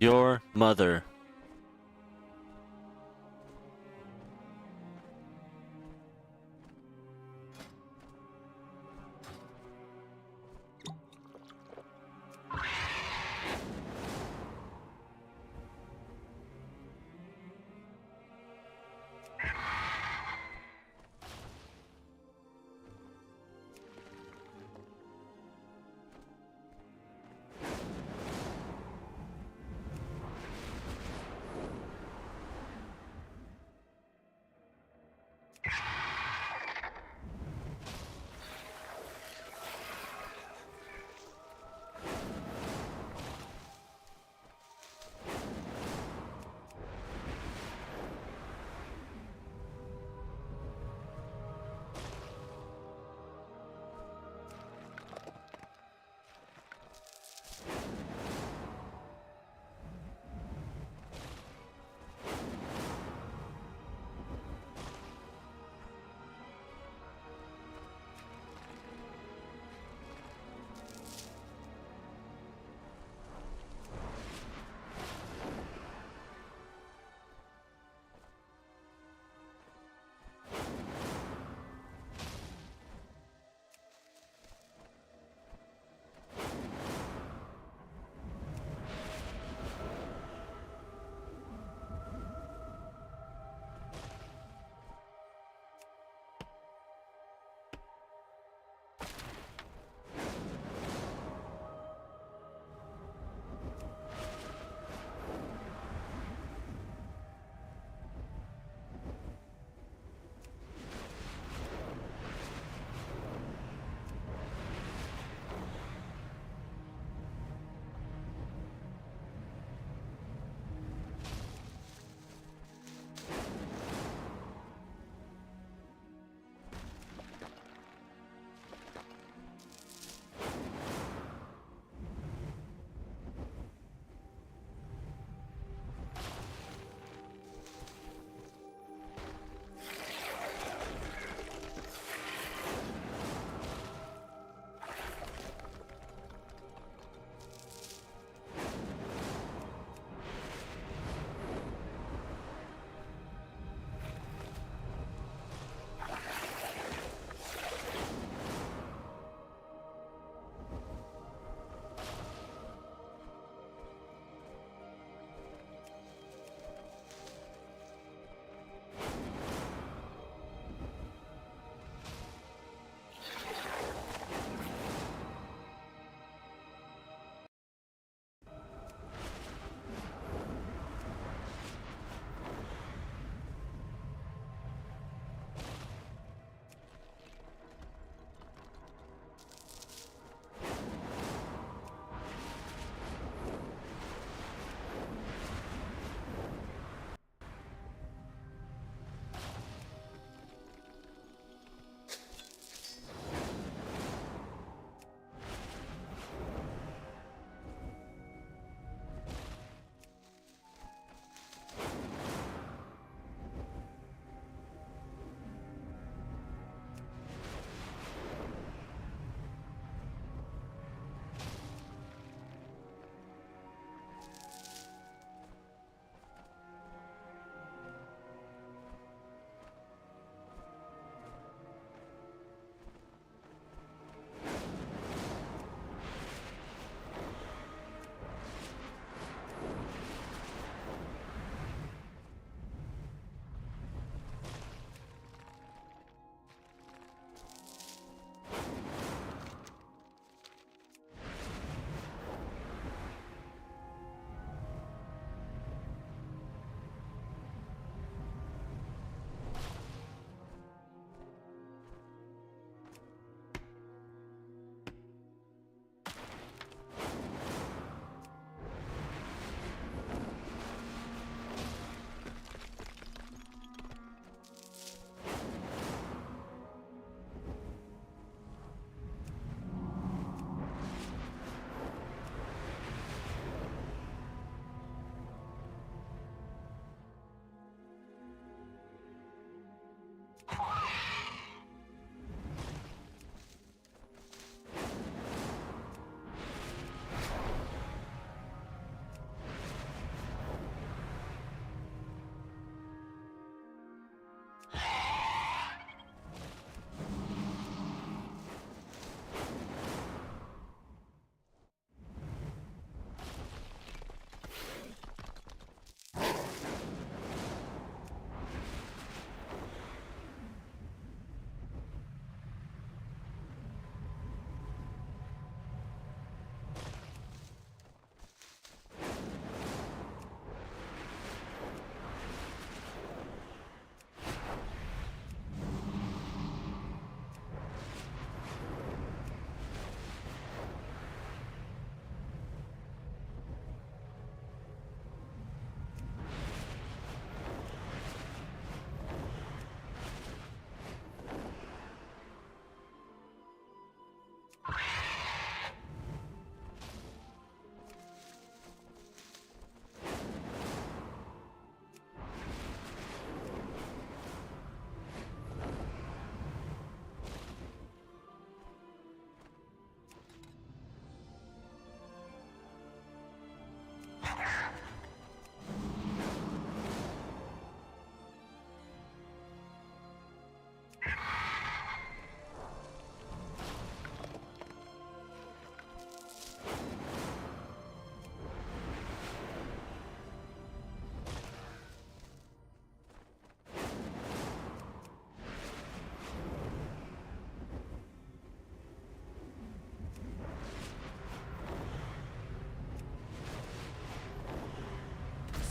Your mother.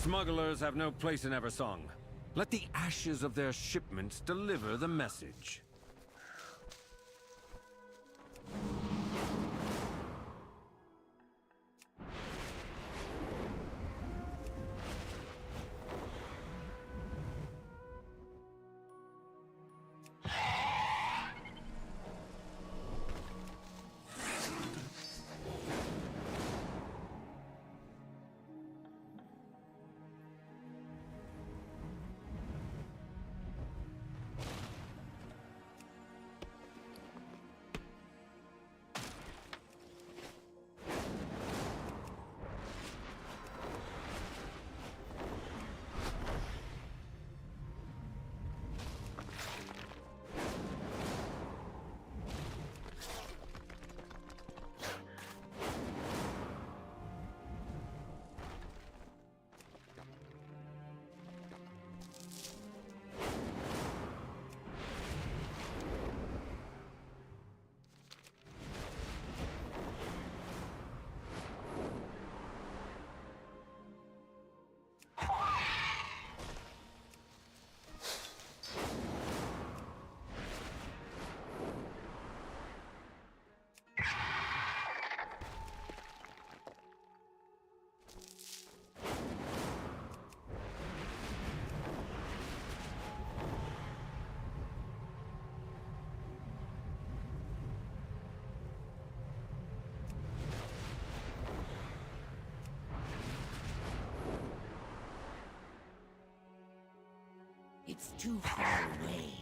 Smugglers have no place in Eversong. Let the ashes of their shipments deliver the message. It's too far away.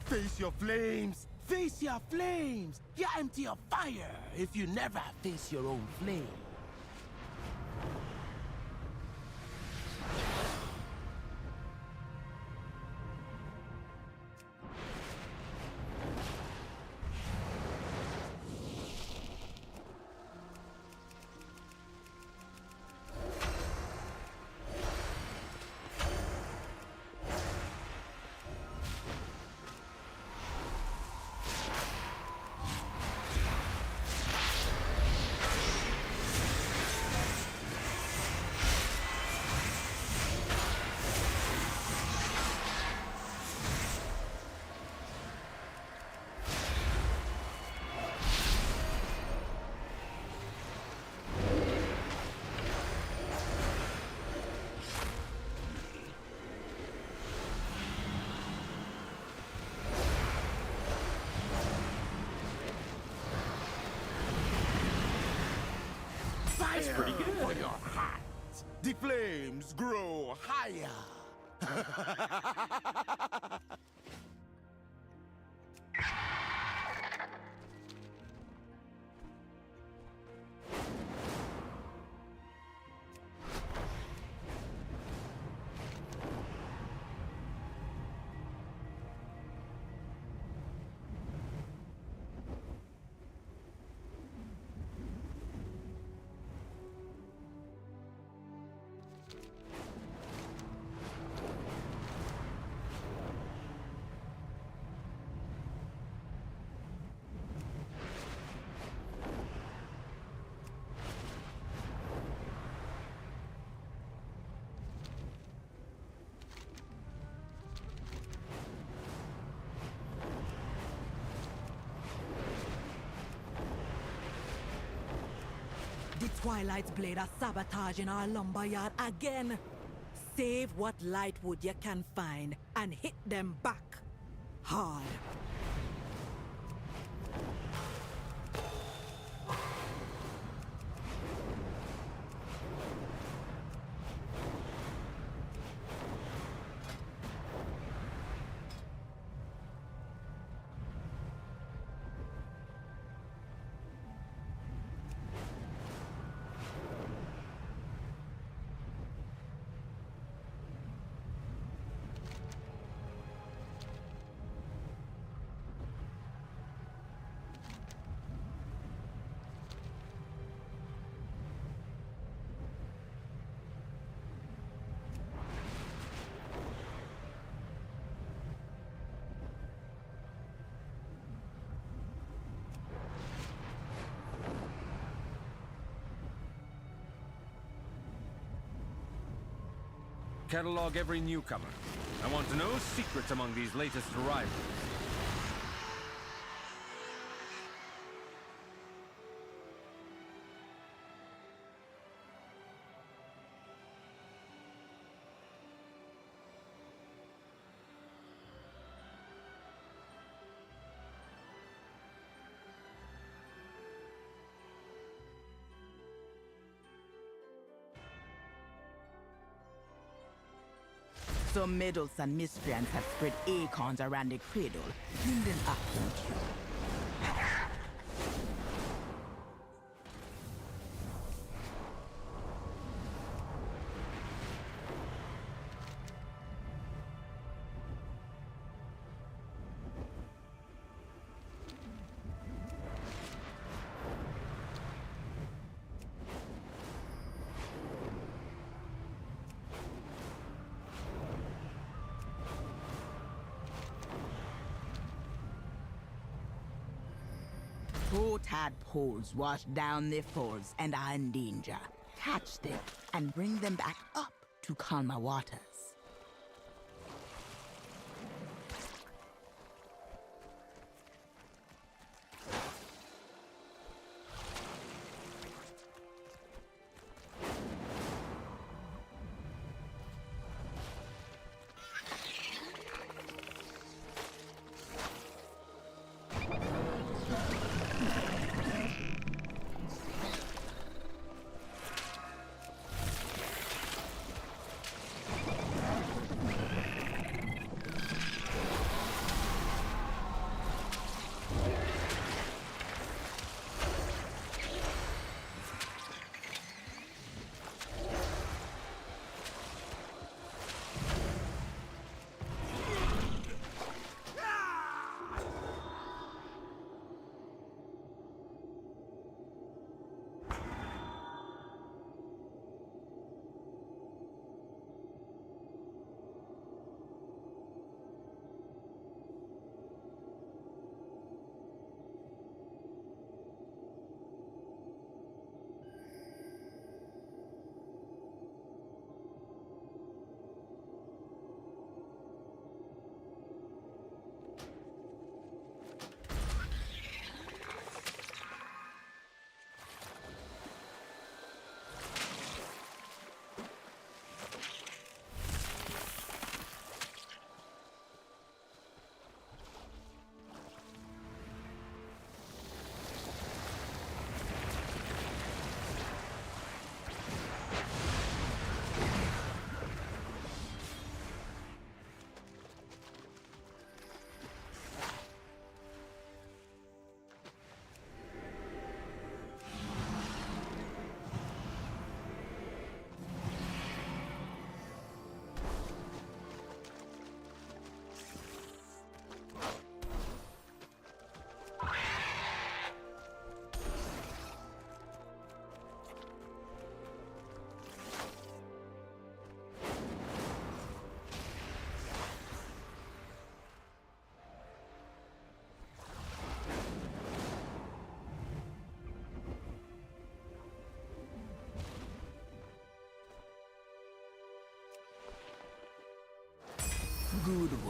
Face your flames! Face your flames! You're empty of fire if you never face your own flame. That's pretty good. For your heart. The flames grow higher. The Twilight's blade are sabotaging our lumberyard again. Save what light wood you can find and hit them back hard. Catalog every newcomer. I want to know secrets among these latest arrivals. Some meddles and miscreants have spread acorns around the cradle, hindering action cure. Two tadpoles wash down their falls and are in danger. Catch them and bring them back up to calmer waters.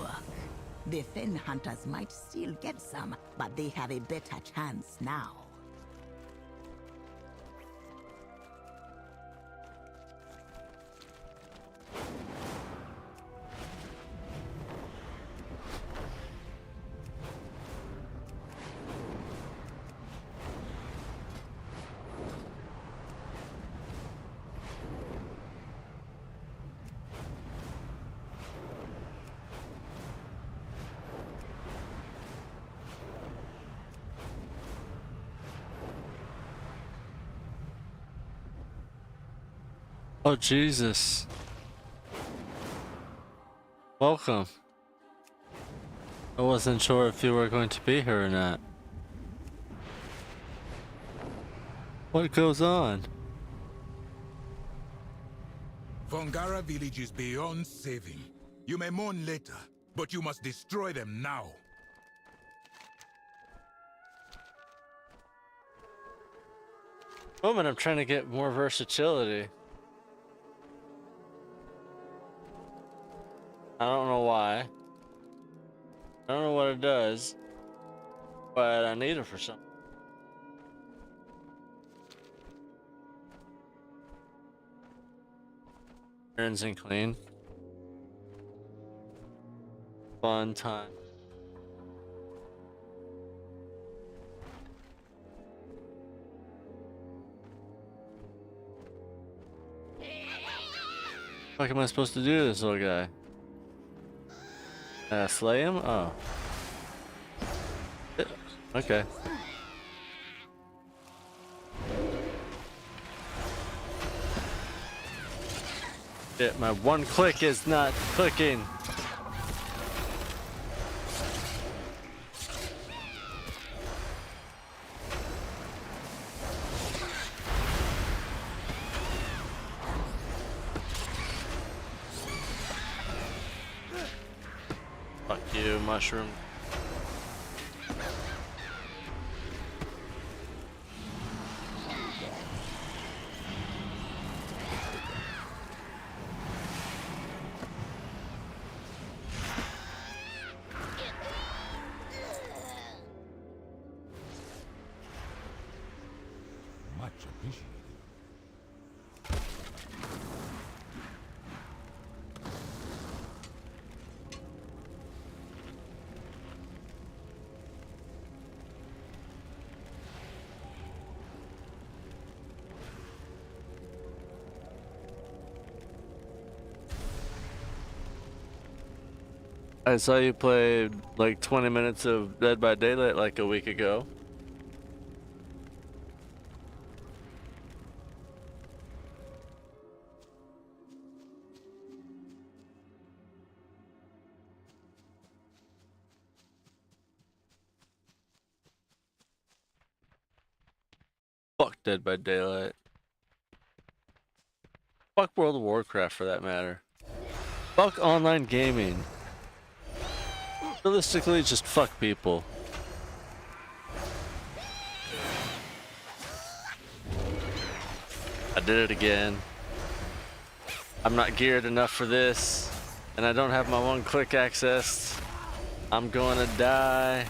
work. The Fen hunters might still get some, but they have a better chance now. Oh, Jesus. Welcome. I wasn't sure if you were going to be here or not. What goes on? Vongara village is beyond saving. You may mourn later, but you must destroy them now. Moment, I'm trying to get more versatility. I don't know why. I don't know what it does, but I need it for something. Errands and clean. Fun time. What am I supposed to do to this little guy? Slay him? Oh. Okay. Shit, my one click is not clicking. Fuck you, mushroom. Much appreciated. I saw you play like 20 minutes of Dead by Daylight like a week ago. Fuck Dead by Daylight. Fuck World of Warcraft for that matter. Fuck online gaming. Realistically, just fuck people. I did it again. I'm not geared enough for this, and I don't have my one-click access. I'm gonna die.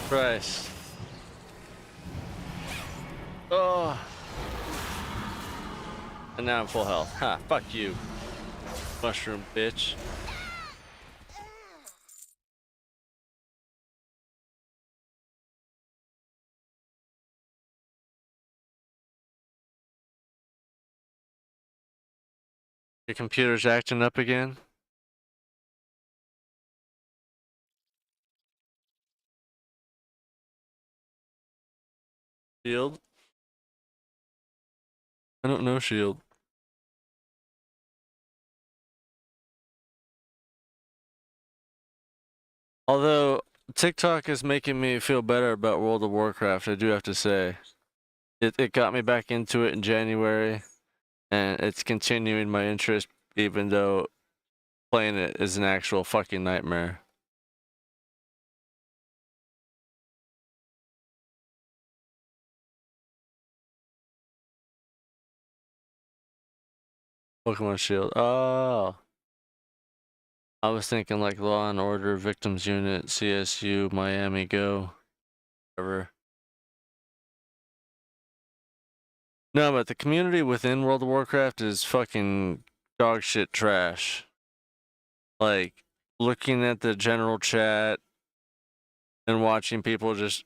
Christ. Oh. And now I'm full health. Ha, fuck you. Mushroom bitch. Your computer's acting up again? Shield? I don't know Shield. Although TikTok is making me feel better about World of Warcraft, I do have to say. It got me back into it in January, and it's continuing my interest, even though playing it is an actual fucking nightmare. Pokemon Shield. Oh. I was thinking like Law and Order, Victims Unit, CSU, Miami Go. Whatever. No, but the community within World of Warcraft is fucking dog shit trash. Like, looking at the general chat and watching people just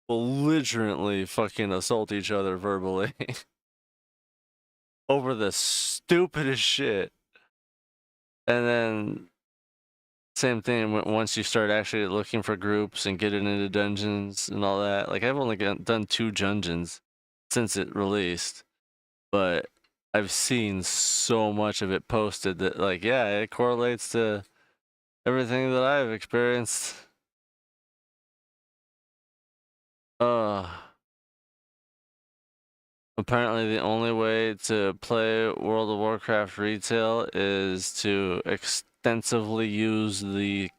belligerently fucking assault each other verbally over the stupidest shit. And then same thing once you start actually looking for groups and getting into dungeons and all that. Like, I've only done 2 dungeons since it released, but I've seen so much of it posted that, like, yeah, it correlates to everything that I've experienced. Apparently the only way to play World of Warcraft retail is to extensively use the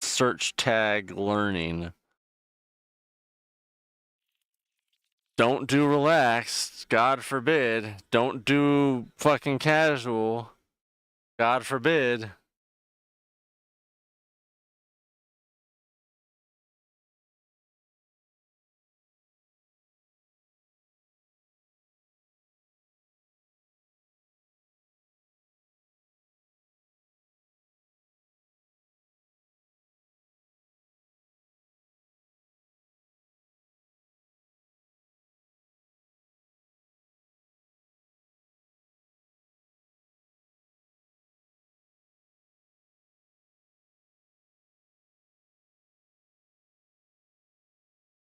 search tag learning. Don't do relaxed, God forbid. Don't do fucking casual, God forbid.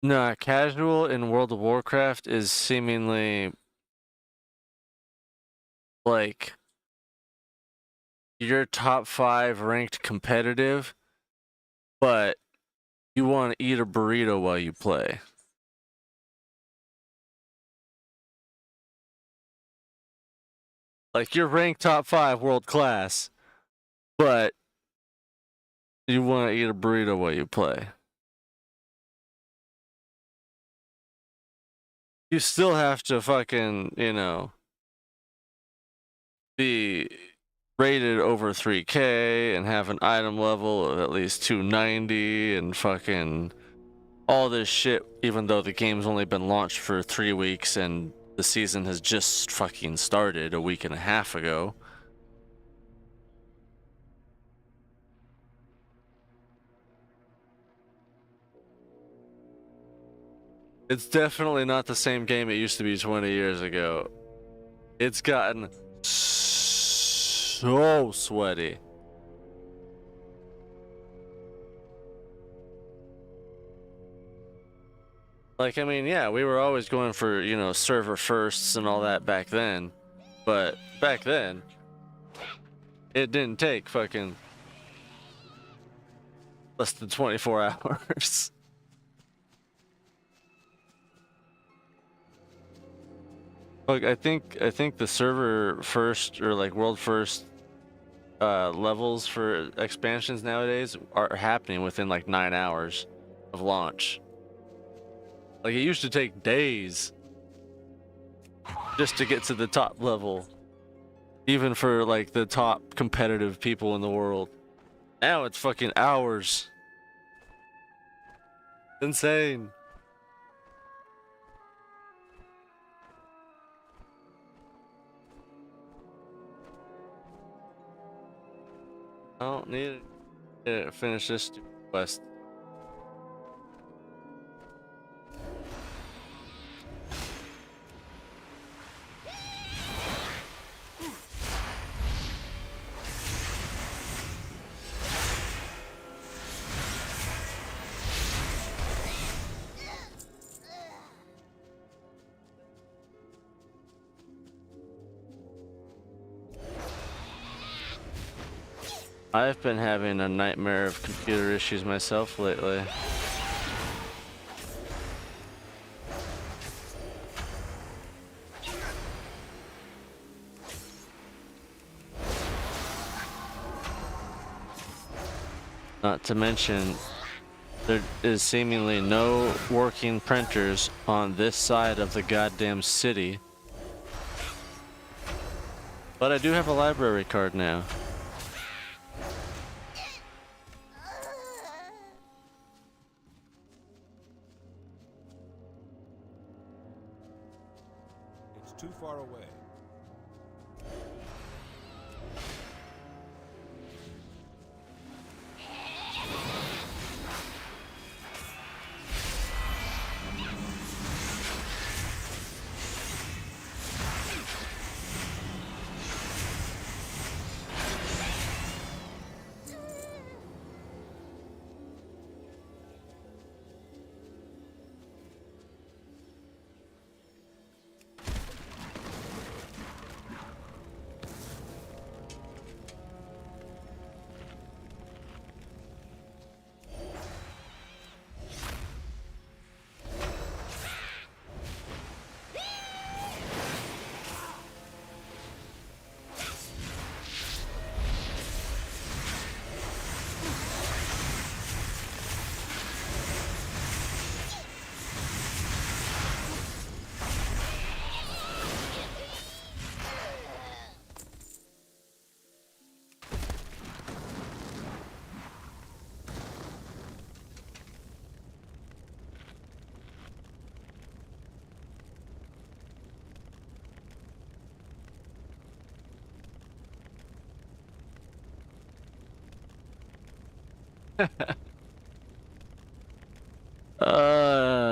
No, casual in World of Warcraft is seemingly like your top 5 ranked competitive, but you want to eat a burrito while you play. Like, you're ranked top 5 world class, but you want to eat a burrito while you play. You still have to fucking, be rated over 3K and have an item level of at least 290 and fucking all this shit, even though the game's only been launched for 3 weeks and the season has just fucking started a week and a half ago. It's definitely not the same game it used to be 20 years ago. It's gotten so sweaty. Like, I mean, yeah, we were always going for, server firsts and all that back then. But back then, it didn't take fucking less than 24 hours. Like, I think the server first or like world first levels for expansions nowadays are happening within like 9 hours of launch. Like, it used to take days just to get to the top level, even for like the top competitive people in the world. Now it's fucking hours. Insane. I don't need to finish this quest. I've been having a nightmare of computer issues myself lately. Not to mention, there is seemingly no working printers on this side of the goddamn city. But I do have a library card now. It's too far away.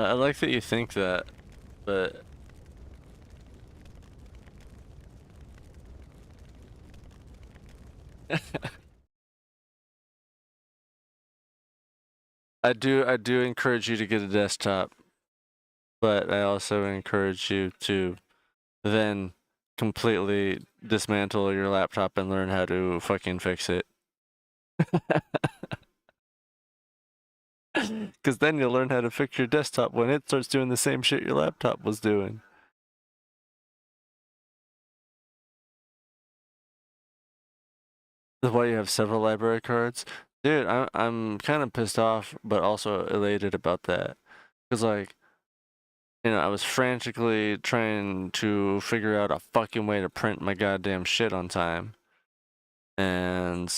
I like that you think that, but I do encourage you to get a desktop, but I also encourage you to then completely dismantle your laptop and learn how to fucking fix it. Because then you'll learn how to fix your desktop when it starts doing the same shit your laptop was doing. That's why you have several library cards. Dude, I'm kind of pissed off, but also elated about that. Because, like, you know, I was frantically trying to figure out a fucking way to print my goddamn shit on time. And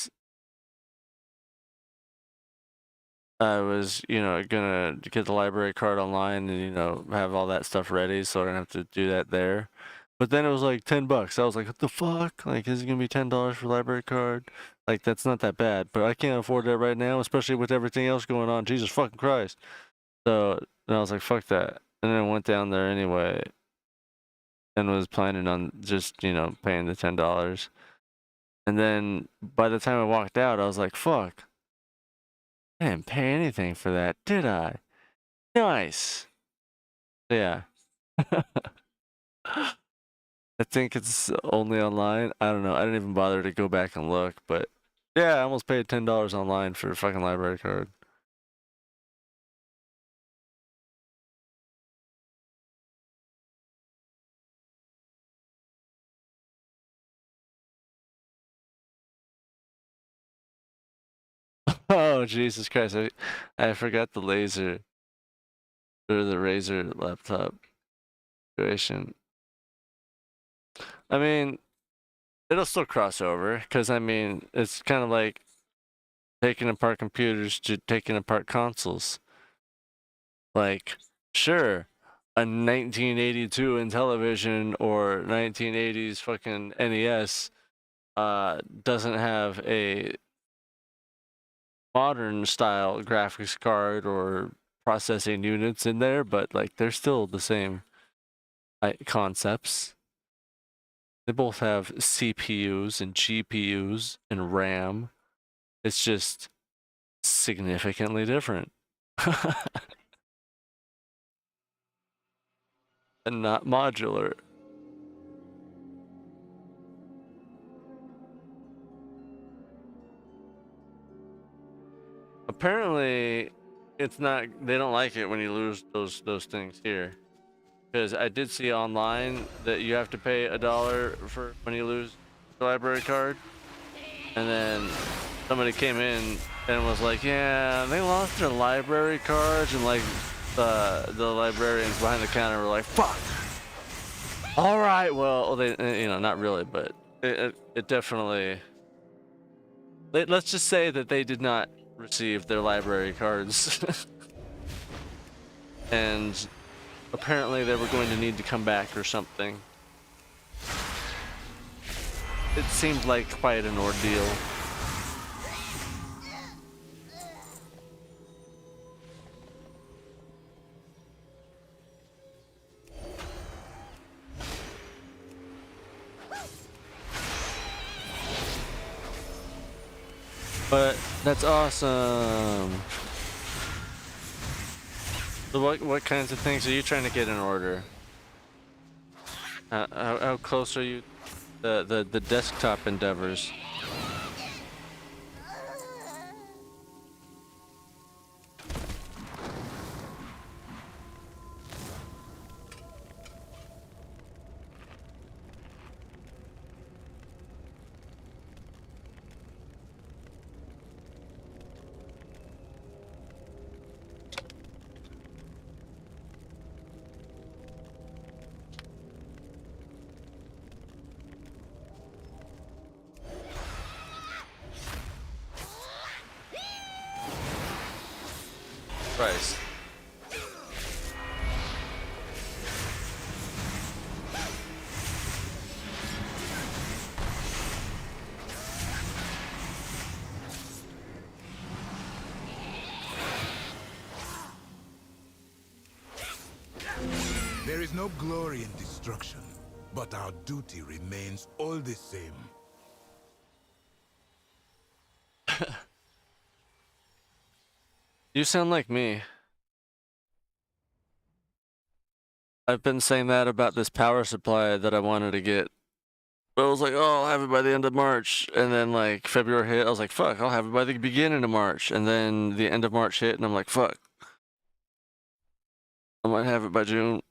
I was, you know, gonna get the library card online and, you know, have all that stuff ready so I don't have to do that there. But then it was like $10. I was like, what the fuck? Like, is it gonna be $10 for library card? Like, that's not that bad, but I can't afford that right now, especially with everything else going on. Jesus fucking Christ. So then I was like, fuck that. And then I went down there anyway and was planning on just, you know, paying the $10. And then by the time I walked out, I was like, fuck. I didn't pay anything for that, did I? Nice. Yeah. I think it's only online. I don't know. I didn't even bother to go back and look, but yeah, I almost paid $10 online for a fucking library card. Oh, Jesus Christ. I forgot the laser or the Razer laptop situation. I mean, it'll still cross over because, I mean, it's kind of like taking apart computers to taking apart consoles. Like, sure, a 1982 Intellivision or 1980s fucking NES doesn't have a modern style graphics card or processing units in there, but like they're still the same concepts. They both have CPUs and GPUs and RAM. It's just significantly different. And not modular. Apparently, it's not. They don't like it when you lose those things here, because I did see online that you have to pay $1 for when you lose the library card, and then somebody came in and was like, yeah, they lost their library cards, and like the librarians behind the counter were like, fuck. All right, well, they, you know, not really, but it definitely. Let's just say that they did not receive their library cards, and apparently they were going to need to come back or something. It seemed like quite an ordeal. But that's awesome. So what kinds of things are you trying to get in order? How close are you? The desktop endeavors. Christ. There is no glory in destruction, but our duty remains all the same. You sound like me. I've been saying that about this power supply that I wanted to get. But I was like, oh, I'll have it by the end of March. And then like February hit, I was like, fuck, I'll have it by the beginning of March. And then the end of March hit, and I'm like, fuck. I might have it by June.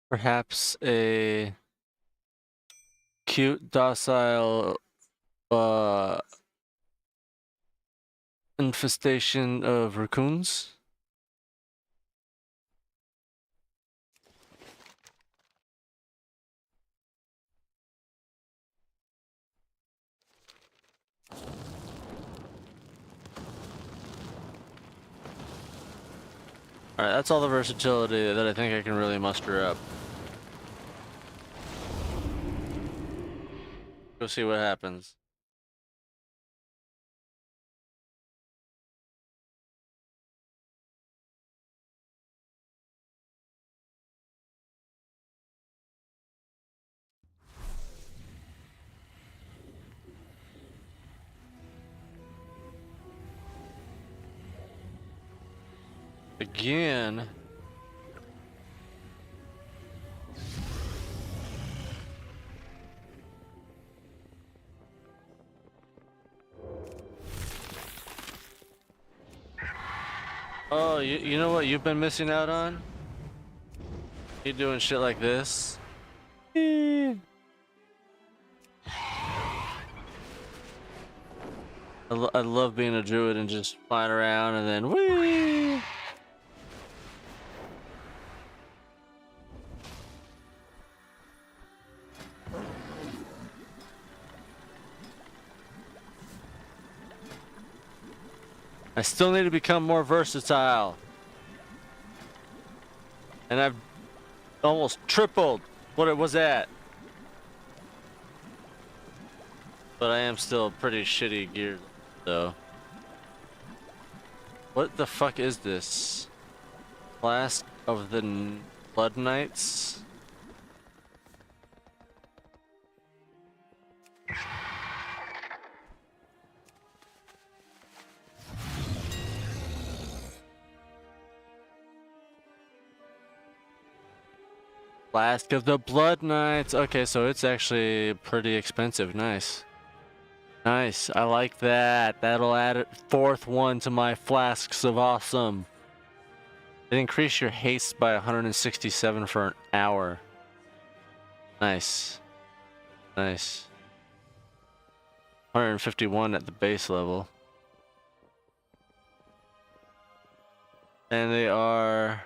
Perhaps a cute, docile, infestation of raccoons. Alright, that's all the versatility that I think I can really muster up. Go see what happens. Again. Oh, you know what you've been missing out on? You doing shit like this? I love being a druid and just flying around and then whee! I still need to become more versatile. And I've almost tripled what it was at. But I am still pretty shitty geared, though. What the fuck is this? Flask of the Blood Knights? Flask of the Blood Knights. Okay, so it's actually pretty expensive. Nice. Nice. I like that. That'll add a fourth one to my flasks of awesome. It increased your haste by 167 for an hour. Nice. Nice. 151 at the base level. And they are...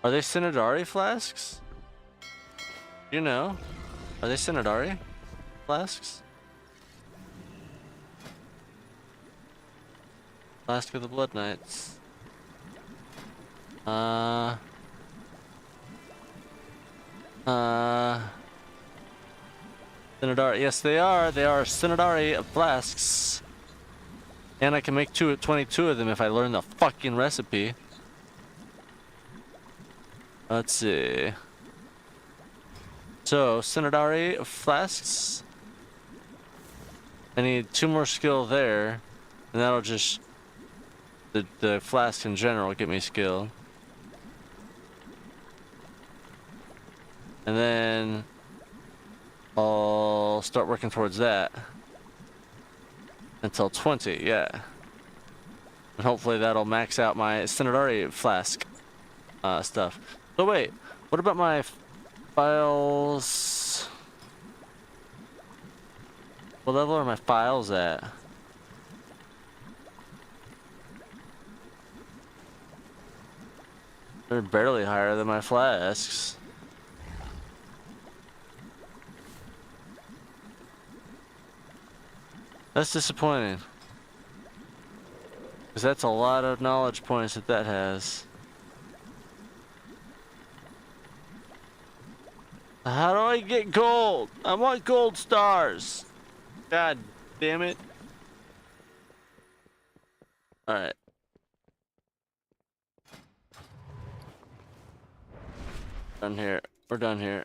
Are they Sinadari flasks? You know? Are they Sinadari flasks? Flask of the Blood Knights. Sinadari. Yes, they are. They are Sinadari flasks. And I can make 22 of them if I learn the fucking recipe. Let's see. So, Sinadari flasks. I need 2 more skill there. And that'll just... The flask in general get me skill. And then... I'll start working towards that. Until 20, yeah. And hopefully that'll max out my Sinadari flask stuff. So wait, what about my files? What level are my files at? They're barely higher than my flasks. That's disappointing. Because that's a lot of knowledge points that has. How do I get gold? I want gold stars. God damn it. Alright. Done here. We're done here.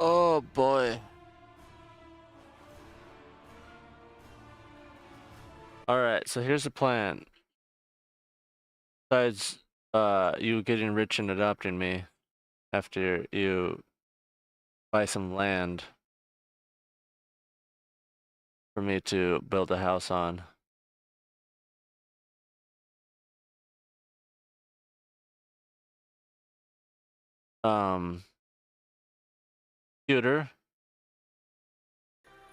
Oh boy. Alright, so here's the plan. Besides you getting rich and adopting me after you buy some land for me to build a house on. Computer.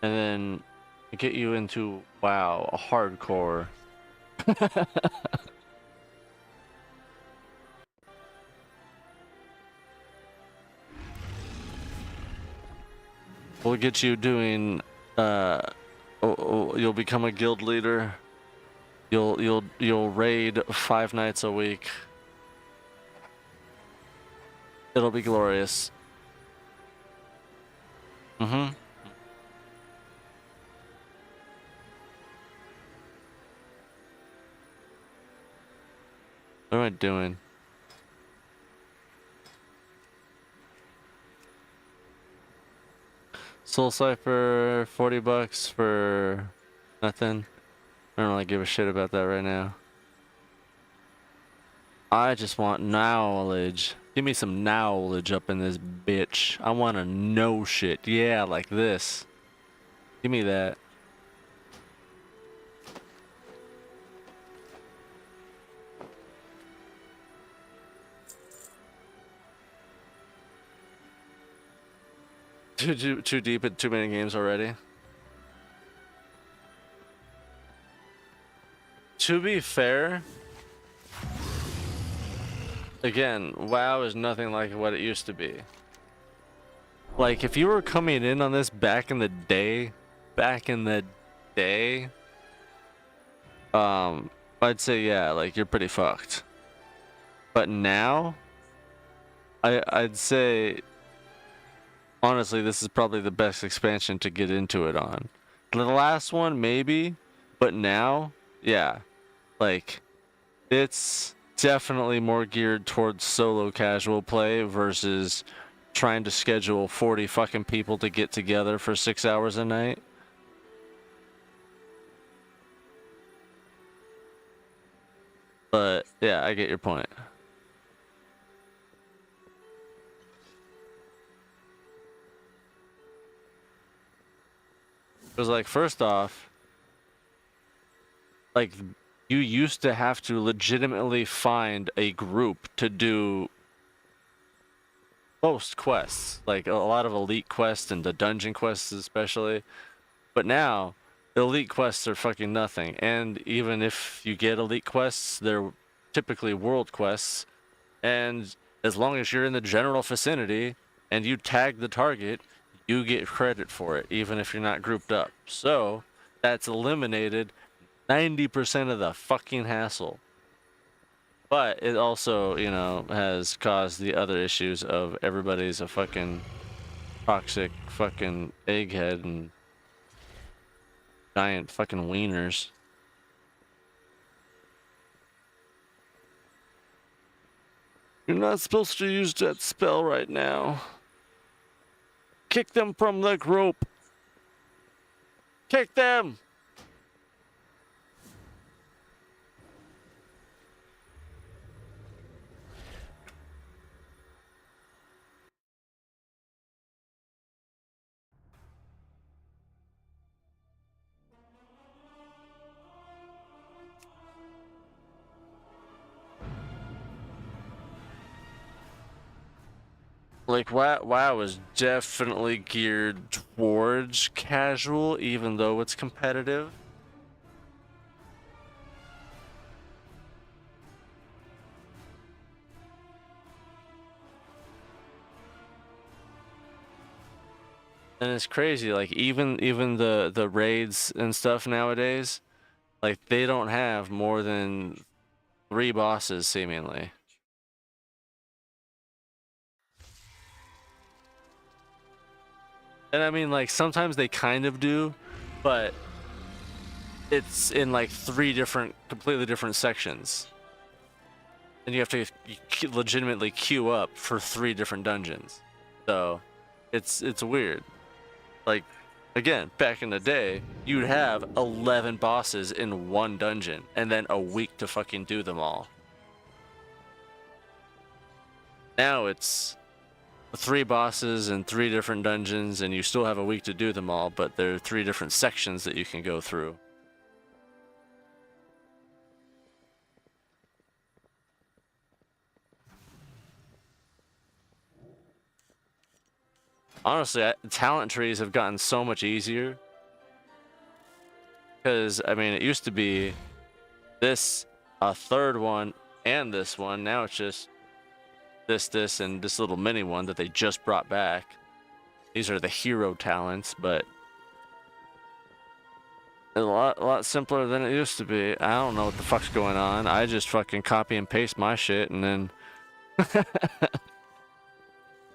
And then get you into WoW, a hardcore. We'll get you doing you'll become a guild leader. You'll raid 5 nights a week. It'll be glorious. Mm-hmm. What am I doing? Soul Cypher, 40 bucks for nothing. I don't really give a shit about that right now. I just want knowledge. Give me some knowledge up in this bitch. I want to know shit. Yeah, like this. Give me that. Too deep in too many games already. To be fair, again, WoW is nothing like what it used to be. Like, if you were coming in on this back in the day, I'd say yeah, like you're pretty fucked. But now, I'd say, honestly, this is probably the best expansion to get into it on. The last one, maybe, but now, yeah, like, it's definitely more geared towards solo casual play versus trying to schedule 40 fucking people to get together for 6 hours a night. But yeah, I get your point. Because, like, first off, like, you used to have to legitimately find a group to do most quests, like a lot of elite quests and the dungeon quests especially. But now, elite quests are fucking nothing. And even if you get elite quests, they're typically world quests. And as long as you're in the general vicinity and you tag the target, you get credit for it, even if you're not grouped up. So, that's eliminated 90% of the fucking hassle. But it also, you know, has caused the other issues of everybody's a fucking toxic fucking egghead and giant fucking wieners. You're not supposed to use that spell right now. Kick them from the group. Kick them! Like, WoW is definitely geared towards casual, even though it's competitive. And it's crazy, like, even the raids and stuff nowadays, like, they don't have more than 3 bosses, seemingly. And I mean, like, sometimes they kind of do, but it's in like 3 completely different sections. And you have to legitimately queue up for 3 different dungeons. So, it's weird. Like, again, back in the day, you'd have 11 bosses in 1 dungeon, and then a week to fucking do them all. Now it's 3 bosses and 3 different dungeons, and you still have a week to do them all, but there are 3 different sections that you can go through. Honestly, talent trees have gotten so much easier. Because, I mean, it used to be this, a 3rd one, and this one. Now it's just this, and this little mini one that they just brought back. These are the hero talents, but a lot simpler than it used to be. I don't know what the fuck's going on. I just fucking copy and paste my shit and then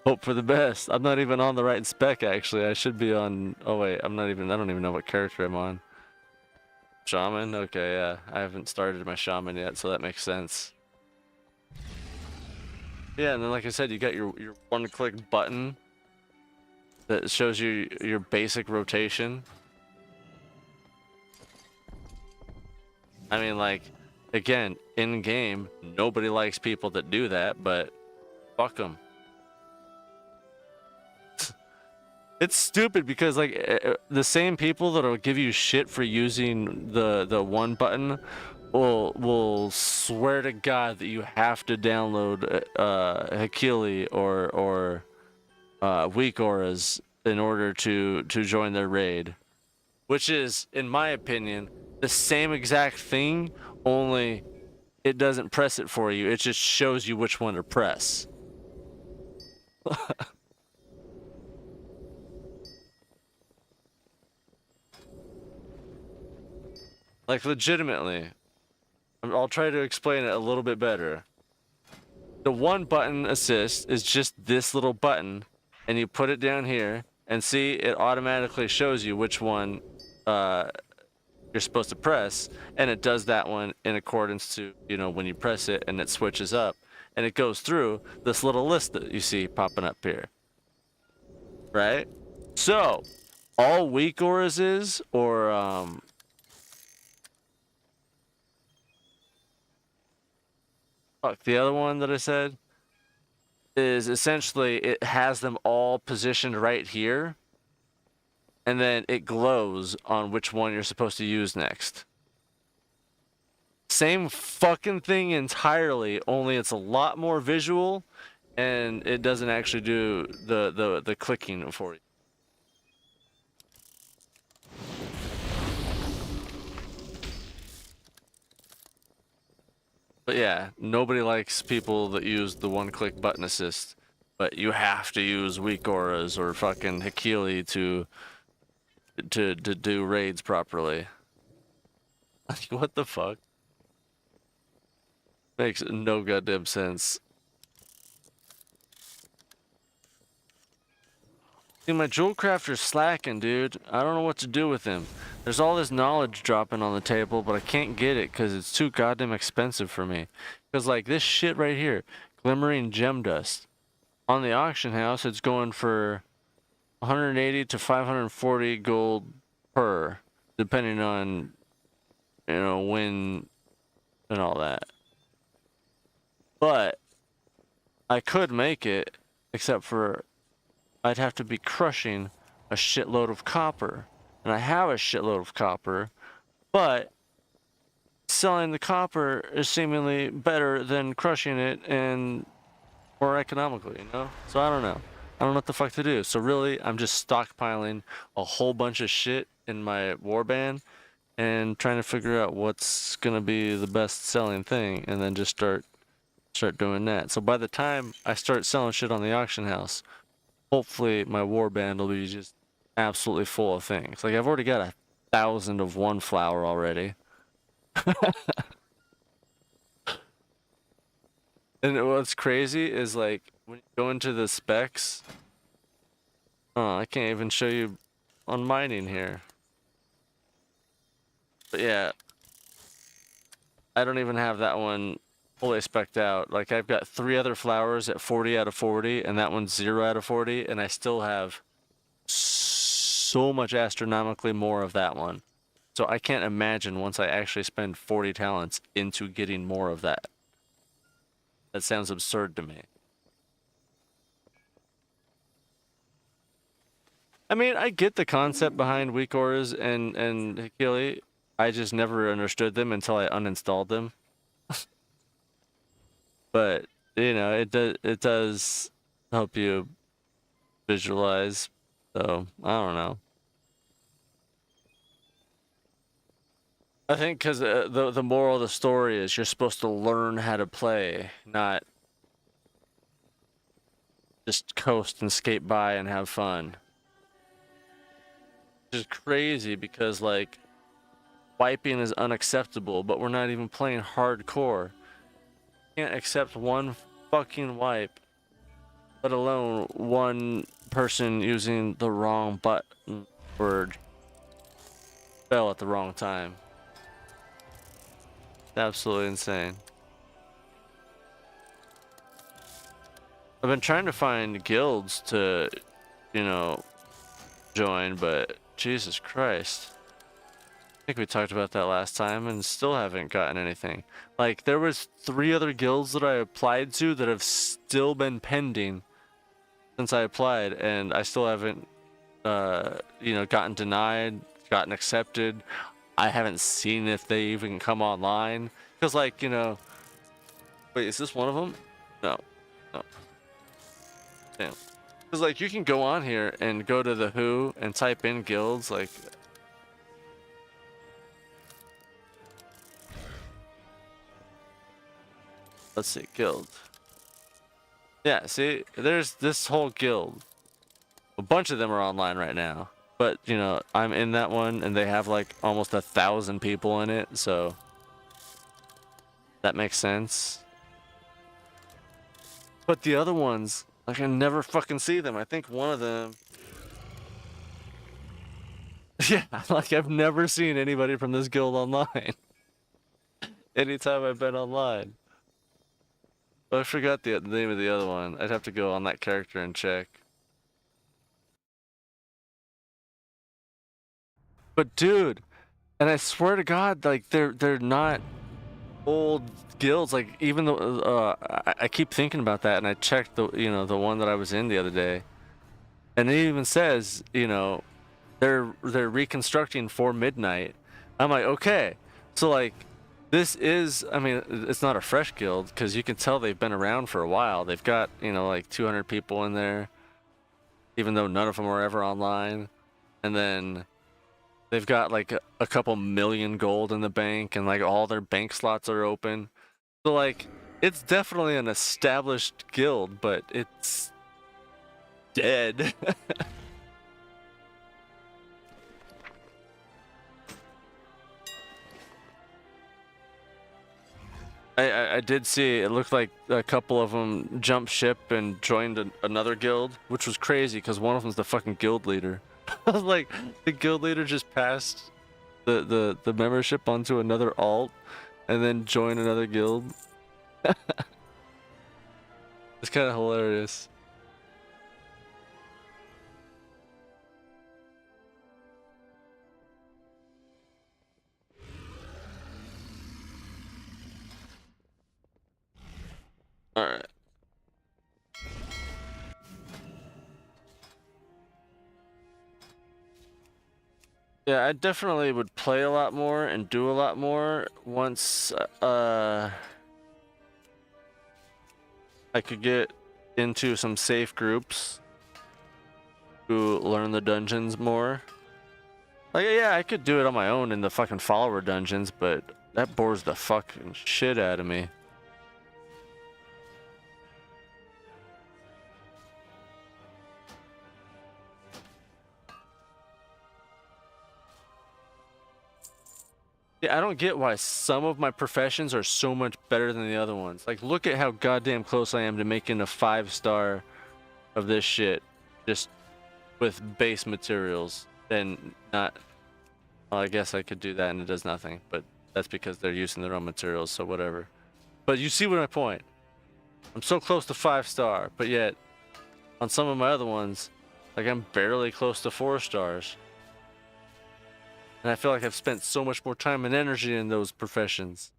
hope for the best. I'm not even on the right spec, actually. I should be on... Oh, wait. I don't even know what character I'm on. Shaman? Okay, yeah. I haven't started my shaman yet, so that makes sense. Yeah, and then like I said, you got your one-click button that shows you your basic rotation. I mean, like, again, in-game, nobody likes people that do that, but fuck them. It's stupid because, like, the same people that'll give you shit for using the one button will swear to God that you have to download Hakili or Weak Auras in order to join their raid, which is, in my opinion, the same exact thing, only it doesn't press it for you. It just shows you which one to press. Like, legitimately. I'll try to explain it a little bit better. The one button assist is just this little button, and you put it down here, and see, it automatically shows you which one you're supposed to press, and it does that one in accordance to, you know, when you press it, and it switches up, and it goes through this little list that you see popping up here. Right? So, all weak auras is, or, fuck, the other one that I said is essentially it has them all positioned right here, and then it glows on which one you're supposed to use next. Same fucking thing entirely, only it's a lot more visual, and it doesn't actually do the clicking for you. But yeah, nobody likes people that use the one-click button assist, but you have to use weak auras or fucking Hakili to do raids properly. What the fuck? Makes no goddamn sense. See, my jewel crafter's slacking, dude. I don't know what to do with him. There's all this knowledge dropping on the table, but I can't get it because it's too goddamn expensive for me. Because, like, this shit right here, glimmering gem dust. On the auction house, it's going for 180 to 540 gold per, depending on, you know, when and all that. But I could make it, except for I'd have to be crushing a shitload of copper. And I have a shitload of copper, but selling the copper is seemingly better than crushing it and more economically, you know? So I don't know. I don't know what the fuck to do. So really, I'm just stockpiling a whole bunch of shit in my warband and trying to figure out what's gonna be the best selling thing, and then just start doing that. So by the time I start selling shit on the auction house, hopefully my warband will be just absolutely full of things. Like, I've already got 1,000 of one flower already. And what's crazy is, like, when you go into the specs, oh, I can't even show you on mining here. But yeah, I don't even have that one fully spec'd out. Like, I've got 3 other flowers at 40 out of 40, and that one's 0 out of 40, and I still have so much astronomically more of that one. So I can't imagine once I actually spend 40 talents into getting more of that. That sounds absurd to me. I mean, I get the concept behind weak auras and Hakili. I just never understood them until I uninstalled them. But, you know, it does help you visualize. So, I don't know. I think because the moral of the story is you're supposed to learn how to play, not just coast and skate by and have fun. Which is crazy because, like, wiping is unacceptable, but we're not even playing hardcore. You can't accept one fucking wipe, let alone one person using the wrong button or spell at the wrong time. Absolutely insane. I've been trying to find guilds to, you know, join, but Jesus Christ. I think we talked about that last time and still haven't gotten anything. Like, there was 3 other guilds that I applied to that have still been pending since I applied, and I still haven't, you know, gotten denied, gotten accepted. I haven't seen if they even come online. Because, like, you know... Wait, is this one of them? No. No. Damn. Cause like you can go on here and go to the WHO and type in guilds like. Let's see, guild. Yeah, see, there's this whole guild. A bunch of them are online right now. But, you know, I'm in that one and they have like almost 1,000 people in it, so that makes sense. But the other ones, like I never fucking see them. I think one of them. Yeah, like I've never seen anybody from this guild online. Anytime I've been online. Oh, I forgot the name of the other one. I'd have to go on that character and check. But dude, and I swear to God, like they're not old guilds. Like even though I keep thinking about that, and I checked the the one that I was in the other day, and it even says they're reconstructing for midnight. I'm like, okay, so like this is, I mean, it's not a fresh guild because you can tell they've been around for a while. They've got like 200 people in there, even though none of them are ever online, and then they've got like a couple million gold in the bank, and like all their bank slots are open. So like it's definitely an established guild, but it's dead. I did see it looked like a couple of them jumped ship and joined another guild, which was crazy because one of them's the fucking guild leader. I was like, the guild leader just passed the membership onto another alt and then joined another guild. It's kind of hilarious. All right. Yeah, I definitely would play a lot more and do a lot more once I could get into some safe groups to learn the dungeons more. Like, yeah, I could do it on my own in the fucking follower dungeons, but that bores the fucking shit out of me. Yeah, I don't get why some of my professions are so much better than the other ones. Like, look at how goddamn close I am to making a 5-star of this shit, just with base materials, and not. Well, I guess I could do that and it does nothing, but that's because they're using their own materials, so whatever. But you see what my point. I'm so close to 5-star, but yet on some of my other ones, like I'm barely close to 4 stars. And I feel like I've spent so much more time and energy in those professions.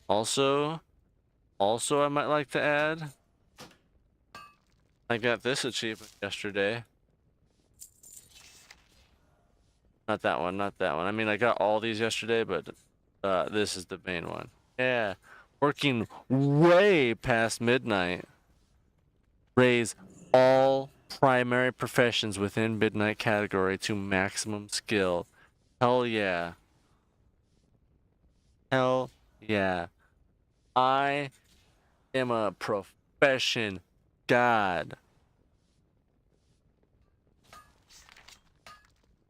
Also, I might like to add, I got this achievement yesterday. Not that one, not that one. I mean, I got all these yesterday, but this is the main one. Yeah, working way past midnight. Raise all primary professions within midnight category to maximum skill. Hell yeah. Hell yeah. I am a profession god.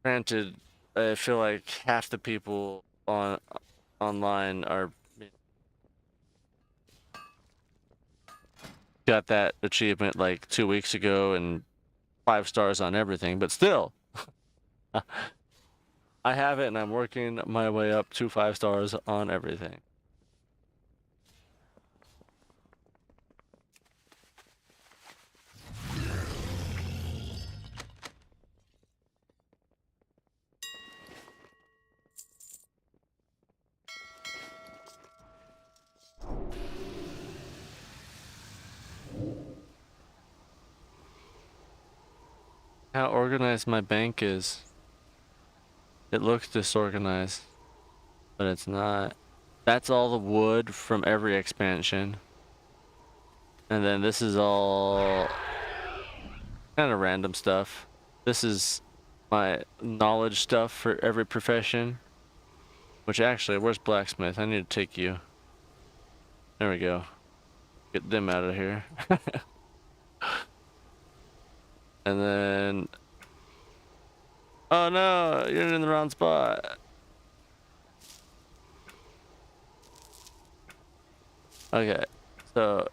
Granted, I feel like half the people online are got that achievement like 2 weeks ago and 5 stars on everything, but still, I have it and I'm working my way up to 5 stars on everything. How organized my bank is. It looks disorganized, but it's not. That's all the wood from every expansion. And then this is all kind of random stuff. This is my knowledge stuff for every profession. Which actually, where's blacksmith? I need to take you. There we go. Get them out of here. And then... Oh no, you're in the wrong spot. Okay, so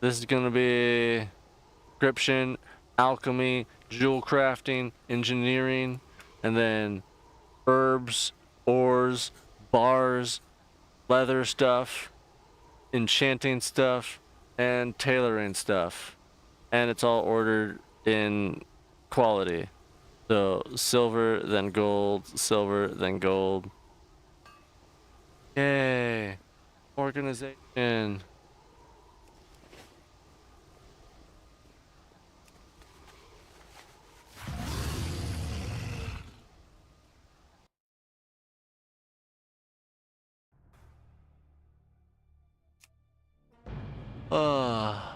this is gonna be description, alchemy, jewel crafting, engineering, and then herbs, ores, bars, leather stuff, enchanting stuff, and tailoring stuff. And it's all ordered in quality. So silver, then gold, silver, then gold. Yay! Organization. Ah.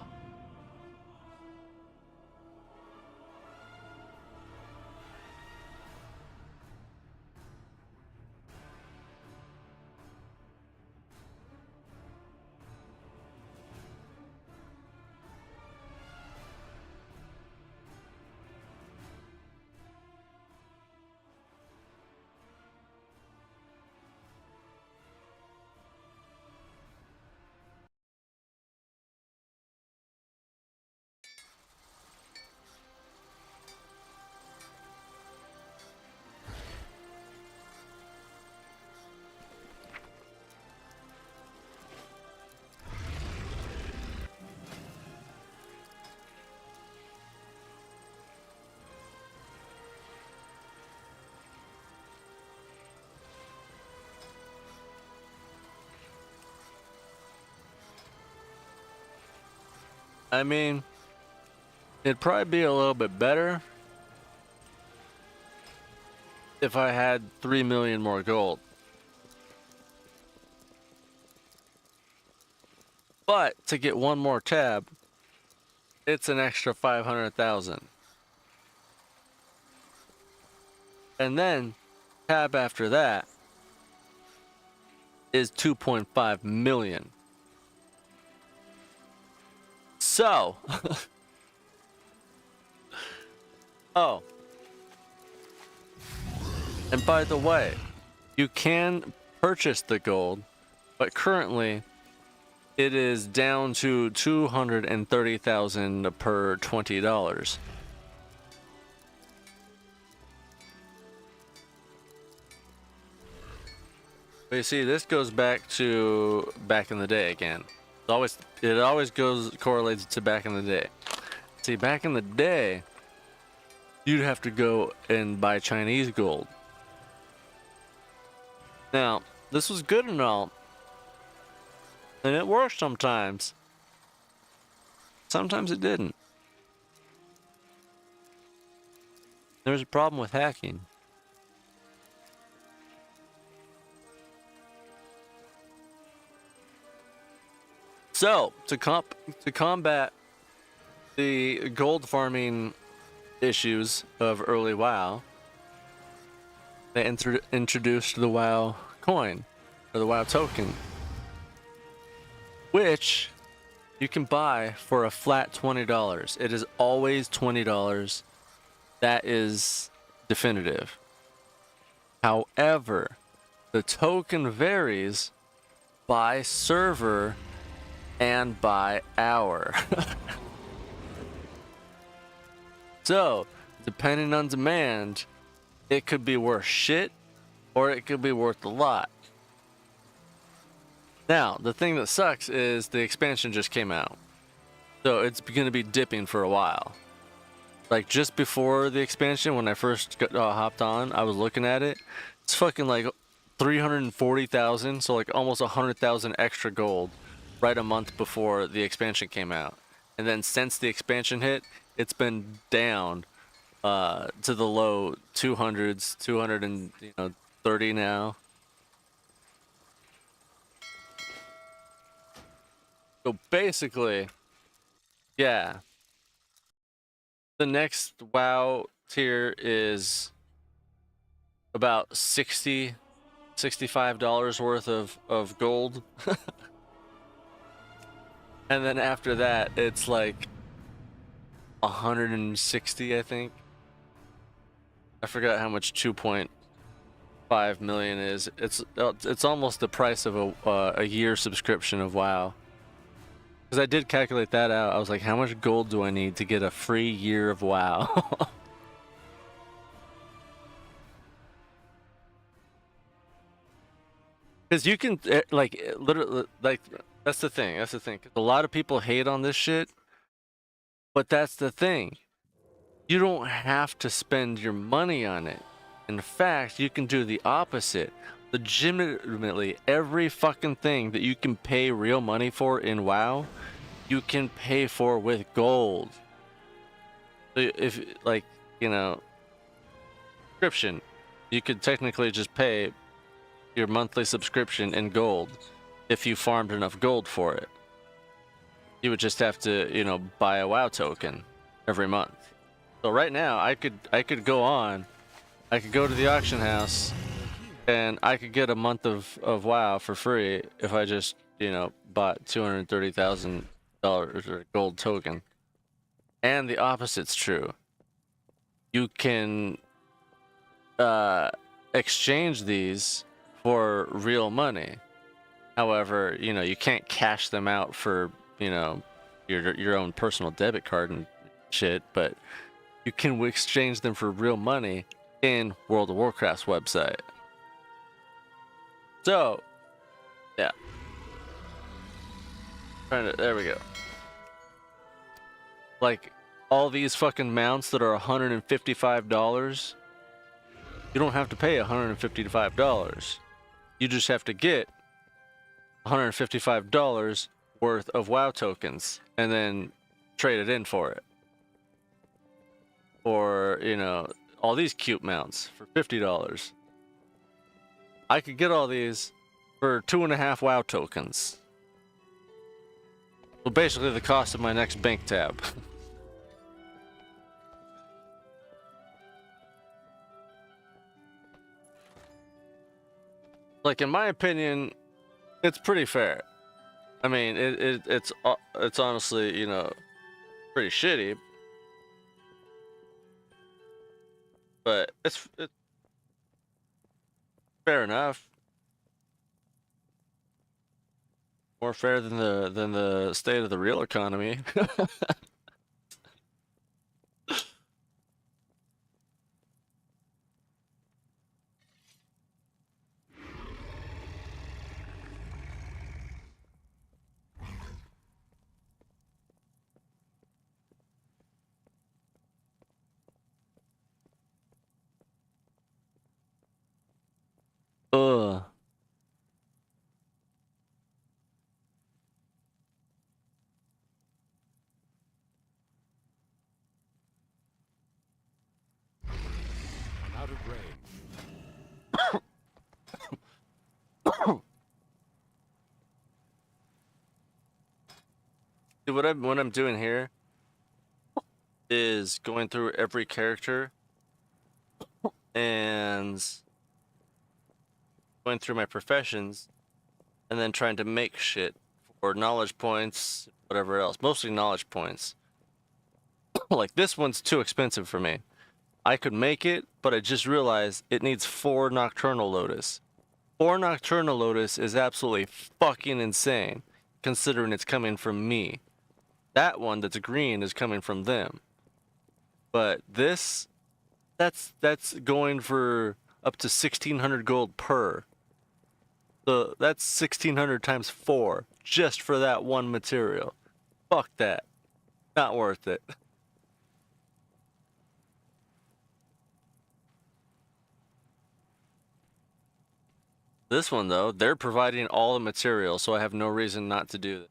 I mean, it'd probably be a little bit better if I had 3 million more gold. But to get one more tab, it's an extra 500,000. And then tab after that is 2.5 million. So, oh, and by the way, you can purchase the gold, but currently it is down to 230,000 per $20. But you see, this goes back to back in the day again. It always correlates to back in the day. See, back in the day, you'd have to go and buy Chinese gold. Now, this was good and all, and it worked sometimes. Sometimes it didn't. There's a problem with hacking. So, to combat the gold farming issues of early WoW, they introduced the WoW coin, or the WoW token, which you can buy for a flat $20. It is always $20. That is definitive. However, the token varies by server and by hour. So, depending on demand, it could be worth shit, or it could be worth a lot. Now, the thing that sucks is the expansion just came out. So it's going to be dipping for a while. Like, just before the expansion, when I first hopped on, I was looking at it. It's fucking like 340,000, so like almost 100,000 extra gold right a month before the expansion came out. And then since the expansion hit, it's been down to the low 200s, 230 now. So basically, Yeah. The next WoW tier is about $65 worth of gold. And then after that, it's like 160, I think. I forgot how much 2.5 million is. It's almost the price of a year subscription of WoW. Because I did calculate that out. I was like, how much gold do I need to get a free year of WoW? Because you can, literally, like, that's the thing. That's the thing. 'Cause a lot of people hate on this shit. But that's the thing. You don't have to spend your money on it. In fact, you can do the opposite. Legitimately, every fucking thing that you can pay real money for in WoW, you can pay for with gold. So if, like, you know, subscription, you could technically just pay your monthly subscription in gold if you farmed enough gold for it. You would just have to, you know, buy a WoW token every month. So right now, I could go on, I could go to the auction house, and I could get a month of WoW for free if I just, you know, bought $230,000 or gold token. And the opposite's true. You can exchange these for real money. However, you know, you can't cash them out for, you know, your own personal debit card and shit, but you can exchange them for real money in World of Warcraft's website. So, yeah. There we go. Like, all these fucking mounts that are $155, you don't have to pay $155. You just have to get $155 worth of WoW tokens and then trade it in for it. Or, you know, all these cute mounts for $50. I could get all these for 2.5 WoW tokens. Well, basically the cost of my next bank tab. Like, in my opinion, it's pretty fair. I mean, it's honestly, you know, pretty shitty, but it's fair enough. More fair than the state of the real economy. Ugh. I'm out of range. See, what I'm doing here is going through every character and going through my professions and then trying to make shit for knowledge points, whatever else. Mostly knowledge points. Like, this one's too expensive for me. I could make it, but I just realized it needs 4 Nocturnal Lotus. 4 Nocturnal Lotus is absolutely fucking insane, considering it's coming from me. That one that's green is coming from them. But this, that's going for up to 1,600 gold per. So that's 1,600 times 4 just for that one material. Fuck that. Not worth it. This one, though, they're providing all the material, so I have no reason not to do it.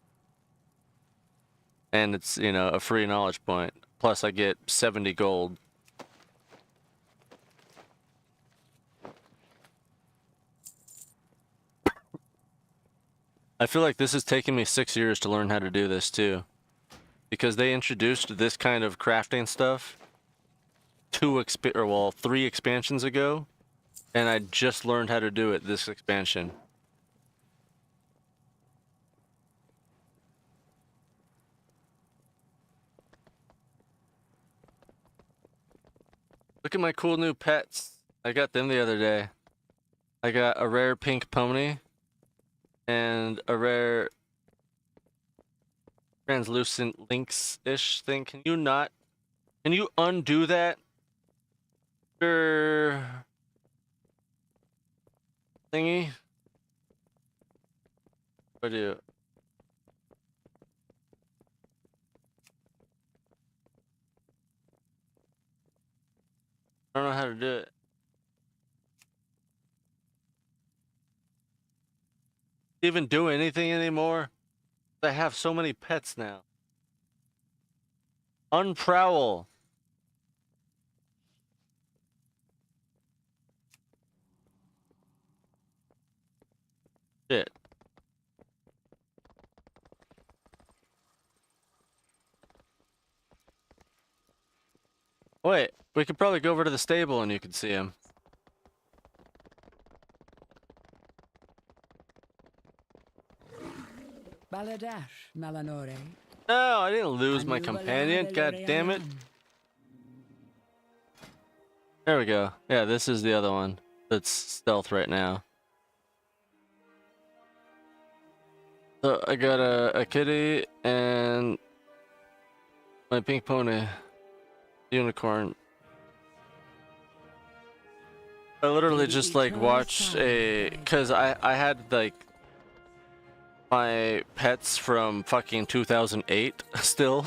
And it's, you know, a free knowledge point. Plus, I get 70 gold. I feel like this is taking me 6 years to learn how to do this, too. because they introduced this kind of crafting stuff 3 expansions ago, and I just learned how to do it this expansion. Look at my cool new pets. I got them the other day. I got a rare pink pony and a rare translucent lynx-ish thing. Can you undo that? Sure. Thingy? What do you? I don't know how to do it. Even do anything anymore? I have so many pets now. Unprowl. Shit. Wait, we could probably go over to the stable and you can see him. Baladash, Malanore. No, I didn't lose my companion. God damn it. There we go. Yeah, this is the other one that's stealth right now. So I got a kitty and my pink pony. Unicorn. I literally just like watched cause I had like my pets from fucking 2008 still.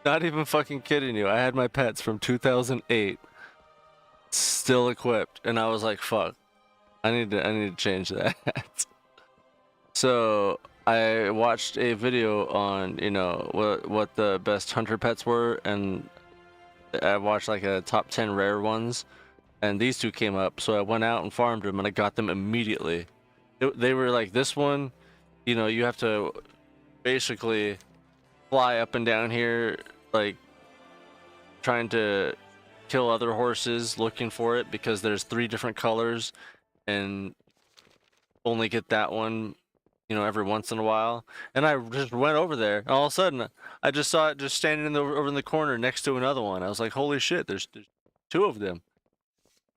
Not even fucking kidding you. I had my pets from 2008 still equipped, and I was like, fuck. I need to change that. So I watched a video on, you know, what the best hunter pets were, and I watched like a top 10 rare ones, and these two came up, so I went out and farmed them, and I got them immediately. They were like, this one, you know, you have to basically fly up and down here, like trying to kill other horses looking for it, because there's 3 different colors, and only get that one, you know, every once in a while. And I just went over there, and all of a sudden I just saw it just standing over in the corner next to another one. I was like, holy shit, there's 2 of them.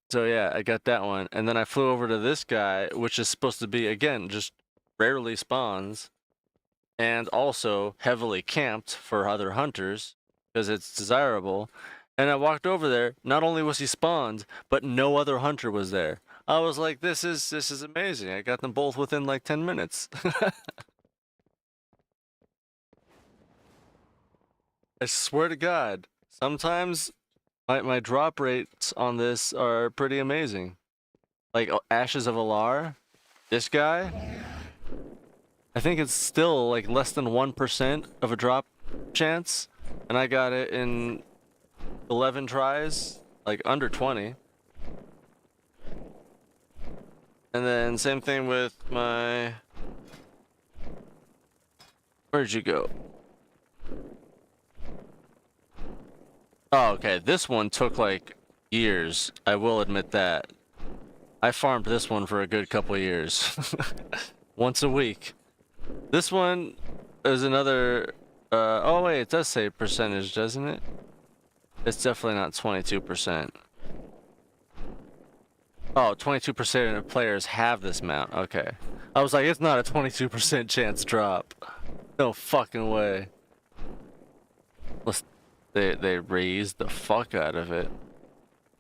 So yeah, I got that one, and then I flew over to this guy, which is supposed to be, again, just rarely spawns, and also heavily camped for other hunters because it's desirable. And I walked over there. Not only was he spawned, but no other hunter was there. I was like, this is amazing. I got them both within like 10 minutes. I swear to God, sometimes my drop rates on this are pretty amazing. Like Ashes of Alar, this guy, I think it's still like less than 1% of a drop chance, and I got it in 11 tries, like under 20. And then same thing with my... Where'd you go? Oh, okay. This one took like years. I will admit that. I farmed this one for a good couple years. Once a week. This one is another... oh wait, it does say percentage, doesn't it? It's definitely not 22%. Oh, 22% of players have this mount. Okay. I was like, it's not a 22% chance drop. No fucking way. They raised the fuck out of it.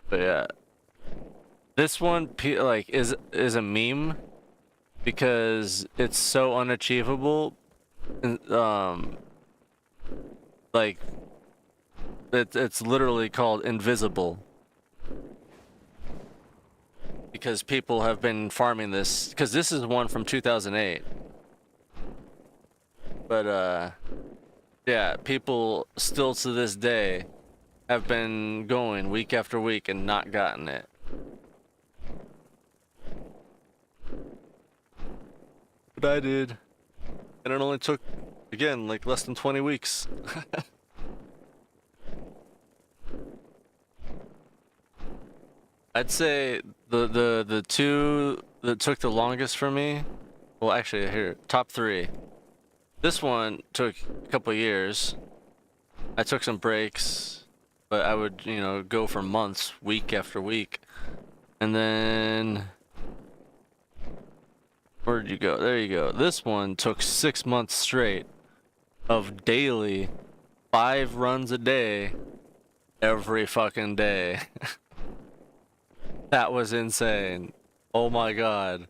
But yeah. This one like is a meme because it's so unachievable. Like it's literally called invisible. Because people have been farming this, because this is one from 2008. But yeah, people still to this day have been going week after week and not gotten it. But I did. And it only took, again, like less than 20 weeks. I'd say the two that took the longest for me, well, actually, here, top three. This one took a couple of years. I took some breaks, but I would, you know, go for months, week after week. And then, where did you go? There you go. This one took 6 months straight of daily 5 runs a day, every fucking day. That was insane. Oh my god.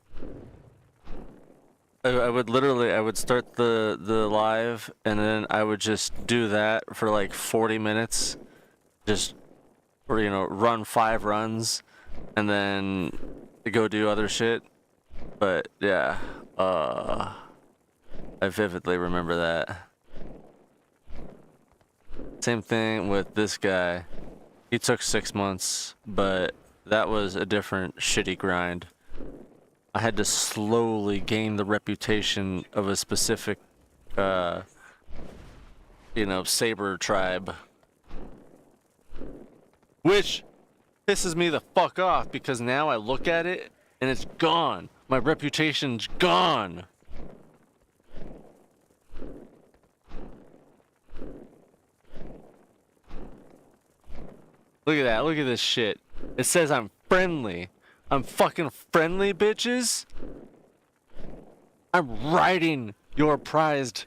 I would literally, I would start the live, and then I would just do that for like 40 minutes. Just, or, you know, run 5 runs, and then go do other shit. But yeah, I vividly remember that. Same thing with this guy. He took 6 months, but that was a different shitty grind. I had to slowly gain the reputation of a specific, you know, saber tribe. Which pisses me the fuck off, because now I look at it and it's gone. My reputation's gone. Look at that. Look at this shit. It says I'm friendly. I'm fucking friendly, bitches. I'm riding your prized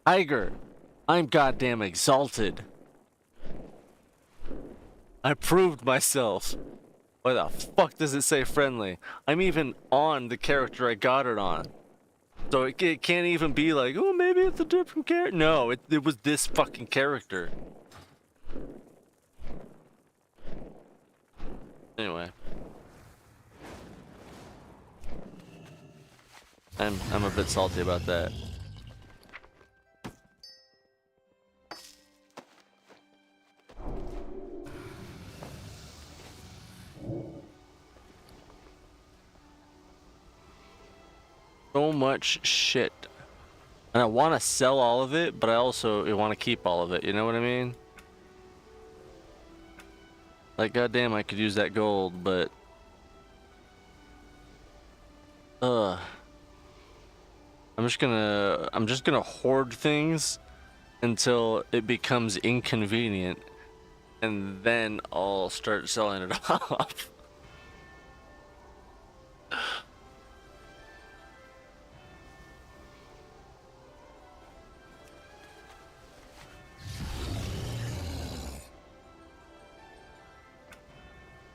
tiger. I'm goddamn exalted. I proved myself. Why the fuck does it say friendly? I'm even on the character I got it on. So it can't even be like, oh, maybe it's a different character. No, it was this fucking character. Anyway. I'm a bit salty about that. So much shit. And I want to sell all of it, but I also want to keep all of it. You know what I mean? Like, goddamn, I could use that gold, but... I'm just gonna hoard things until it becomes inconvenient, and then I'll start selling it off.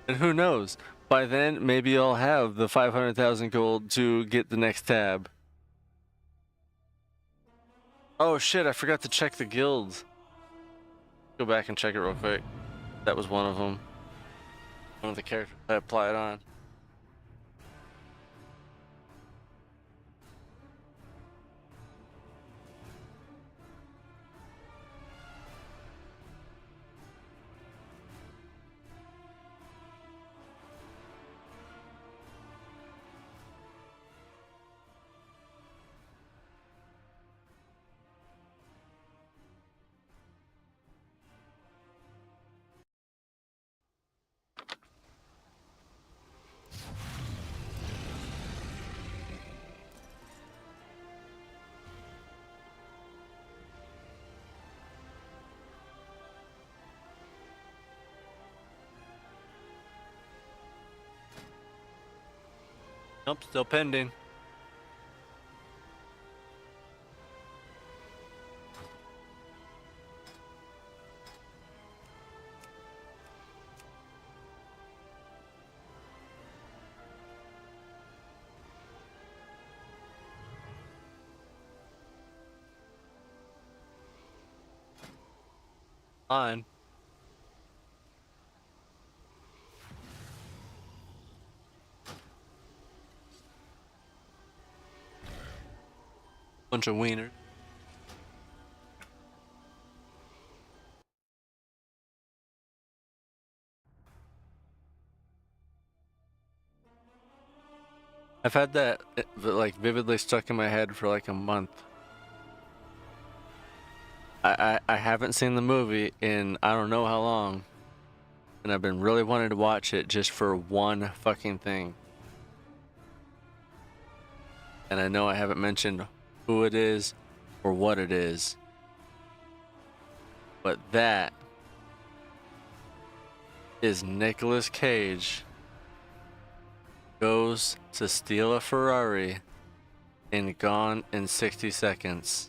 And who knows? By then, maybe I'll have the 500,000 gold to get the next tab. Oh shit, I forgot to check the guilds. Go back and check it real quick. That was one of them. One of the characters I applied on. Nope, still pending. Fine. Bunch of wieners. I've had that like vividly stuck in my head for like a month. I haven't seen the movie in I don't know how long, and I've been really wanting to watch it just for one fucking thing. And I know I haven't mentioned who it is or what it is, but that is Nicolas Cage goes to steal a Ferrari and Gone in 60 Seconds.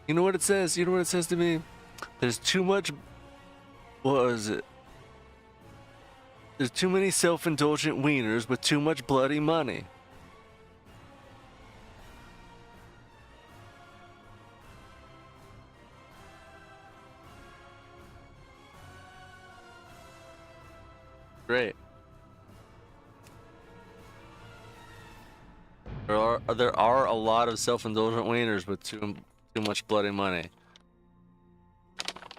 You know what it says? You know what it says to me? There's too much. What was it? There's too many self-indulgent wieners with too much bloody money. Great. There are a lot of self-indulgent wieners with too much bloody money.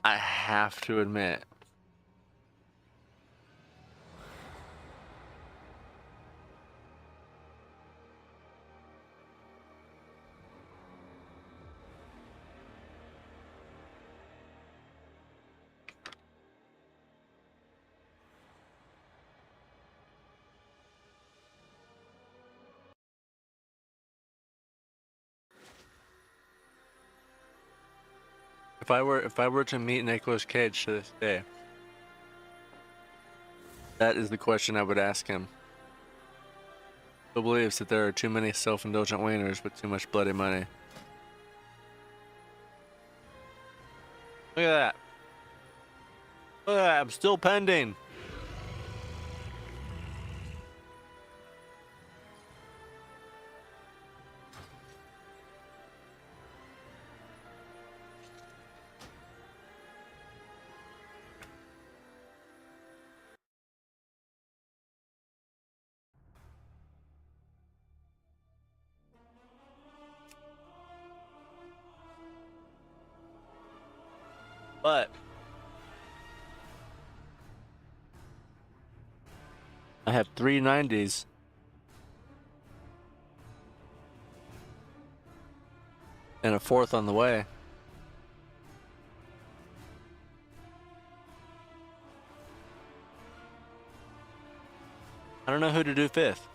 I have to admit. If I were to meet Nicolas Cage to this day, that is the question I would ask him. Who believes that there are too many self-indulgent wieners with too much bloody money? Look at that. Look at that. I'm still pending. But I have 390s. And a fourth on the way. I don't know who to do fifth.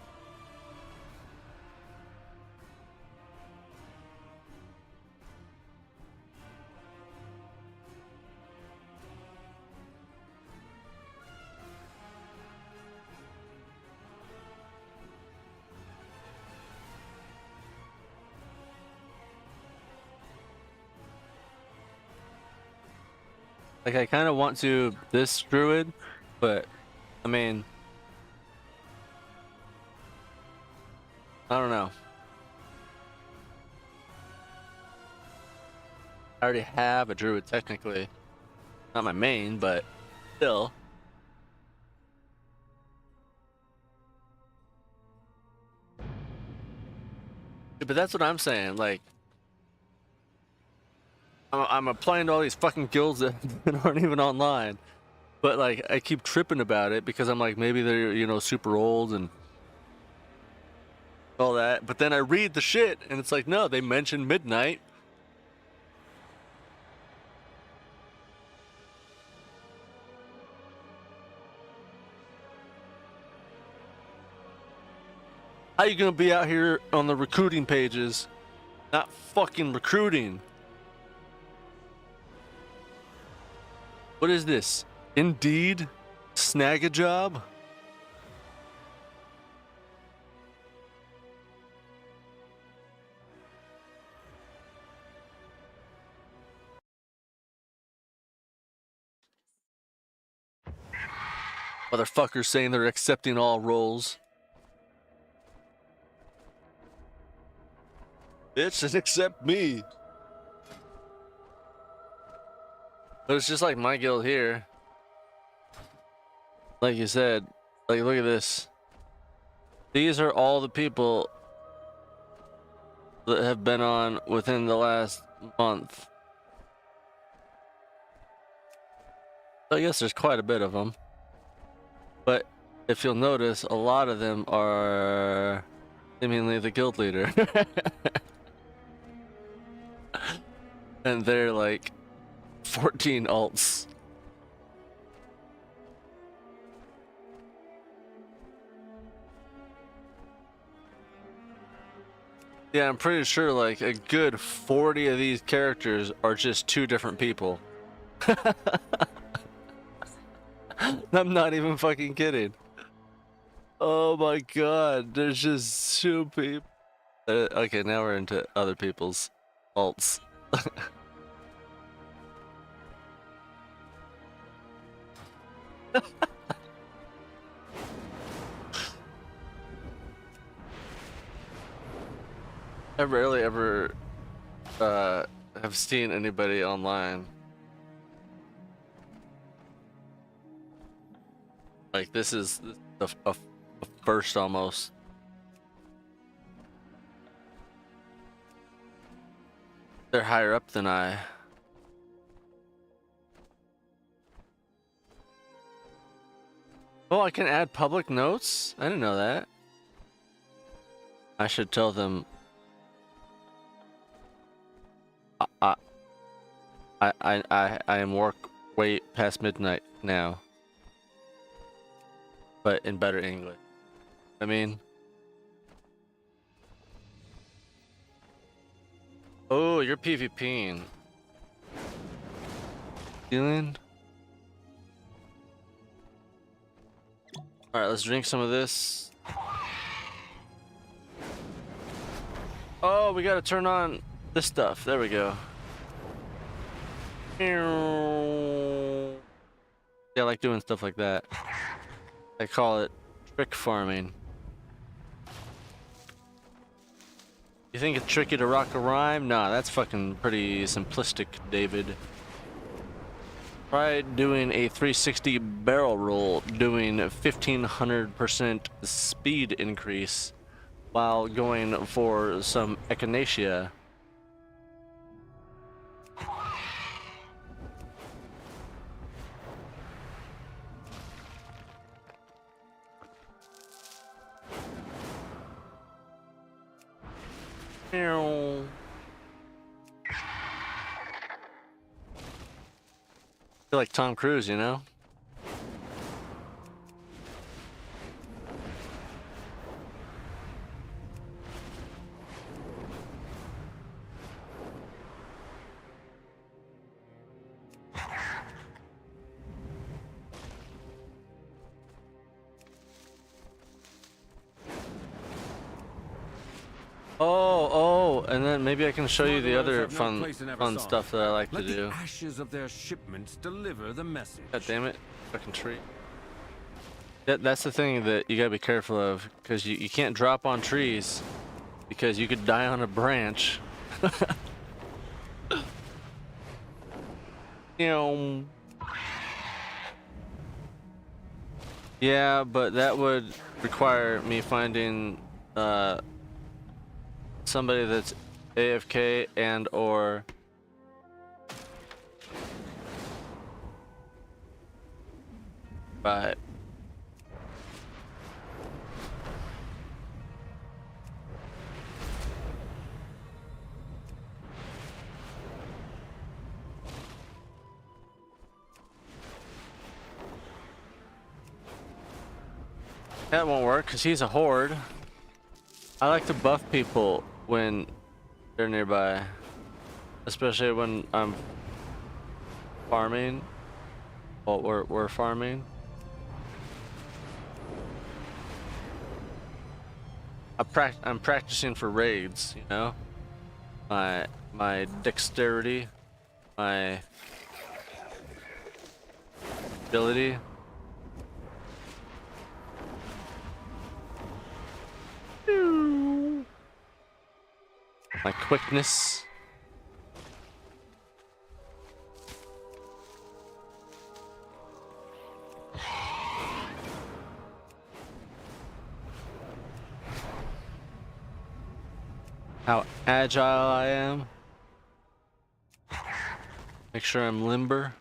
Like, I kind of want to this druid, but I mean, I don't know. I already have a druid technically. Not my main, but still. But that's what I'm saying. Like, I'm applying to all these fucking guilds that aren't even online. But like, I keep tripping about it because I'm like, maybe they're, you know, super old and all that. But then I read the shit and it's like, no, they mentioned midnight. How you gonna be out here on the recruiting pages, not fucking recruiting? What is this? Indeed? Snag a job? Motherfuckers saying they're accepting all roles. Bitch, just accept me. But it's just like my guild here. Like you said, like, look at this. These are all the people that have been on within the last month. I guess there's quite a bit of them. But if you'll notice, a lot of them are Seemingly the guild leader. And they're like 14 alts. Yeah, I'm pretty sure like a good 40 of these characters are just two different people. I'm not even fucking kidding. Oh my god, there's just two people. Okay, now we're into other people's alts. I rarely ever have seen anybody online. Like this is a first almost. They're higher up than I. Oh, I can add public notes? I didn't know that. I should tell them. I am work way past midnight now. But in better English. I mean. Oh, you're PvPing. Feeling? Alright, let's drink some of this. Oh, we gotta turn on this stuff. There we go. Yeah, I like doing stuff like that. I call it trick farming. You think it's tricky to rock a rhyme? Nah, that's fucking pretty simplistic, David. Try doing a 360 barrel roll, doing 1500% speed increase while going for some echinacea. Feel like Tom Cruise, you know? Oh, and then maybe I can show you the other fun stuff that I like to do. Let the ashes of their shipments deliver the message. God damn it, fucking tree. That's the thing that you gotta be careful of, because you can't drop on trees, because you could die on a branch. You know. Yeah, but that would require me finding somebody that's AFK and or right. That won't work because he's a horde. I like to buff people when they're nearby, especially when I'm farming. Well, we're farming. I'm practicing for raids, you know. My dexterity, my ability. My quickness. How agile I am. Make sure I'm limber.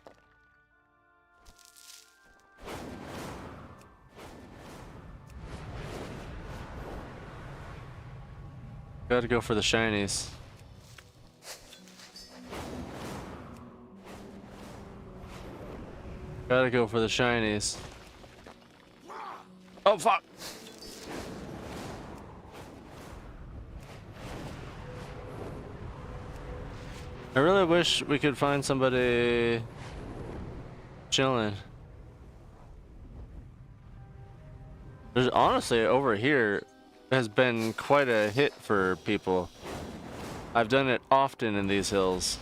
Gotta go for the shinies. Gotta go for the shinies. Oh fuck! I really wish we could find somebody chilling. There's honestly over here has been quite a hit for people. I've done it often in these hills.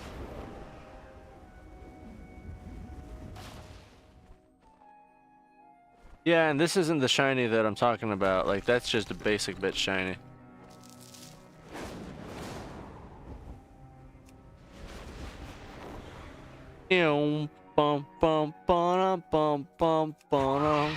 Yeah, and this isn't the shiny that I'm talking about. Like, that's just a basic bit shiny. Bum bum bum bum bum bum bum.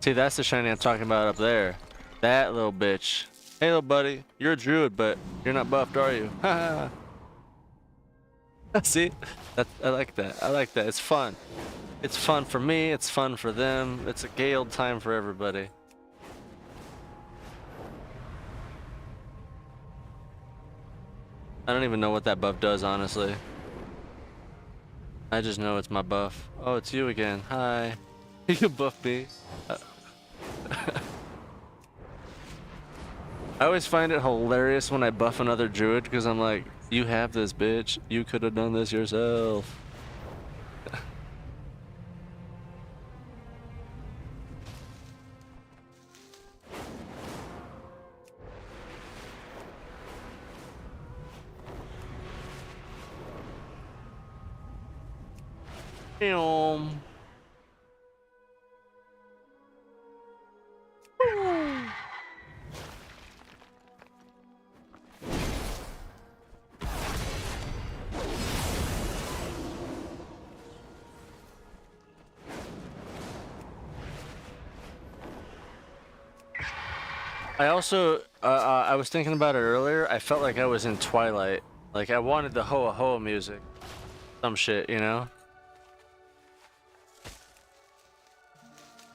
See, that's the shiny I'm talking about up there. That little bitch. Hey, little buddy, you're a druid, but you're not buffed, are you? Ha See? I like that. I like that. It's fun. It's fun for me. It's fun for them. It's a gay old time for everybody. I don't even know what that buff does, honestly. I just know it's my buff. Oh, it's you again. Hi. You can buff me. I always find it hilarious when I buff another druid because I'm like, you have this, bitch. You could have done this yourself. I also, I was thinking about it earlier. I felt like I was in Twilight. Like I wanted the Hoa Hoa music. Some shit, you know?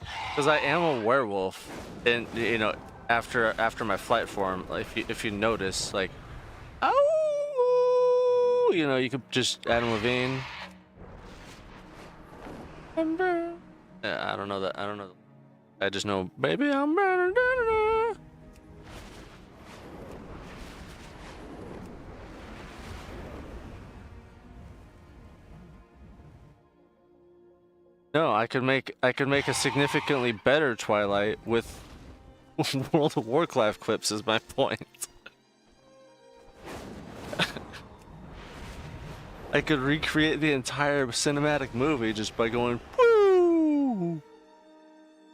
Because I am a werewolf. And, you know, after my flight form, like, if you notice, like, oh, you know, you could just Adam Levine. Yeah, I don't know that. I don't know. I just know, baby, I'm better. No, I could make a significantly better Twilight with World of Warcraft clips is my point. I could recreate the entire cinematic movie just by going woo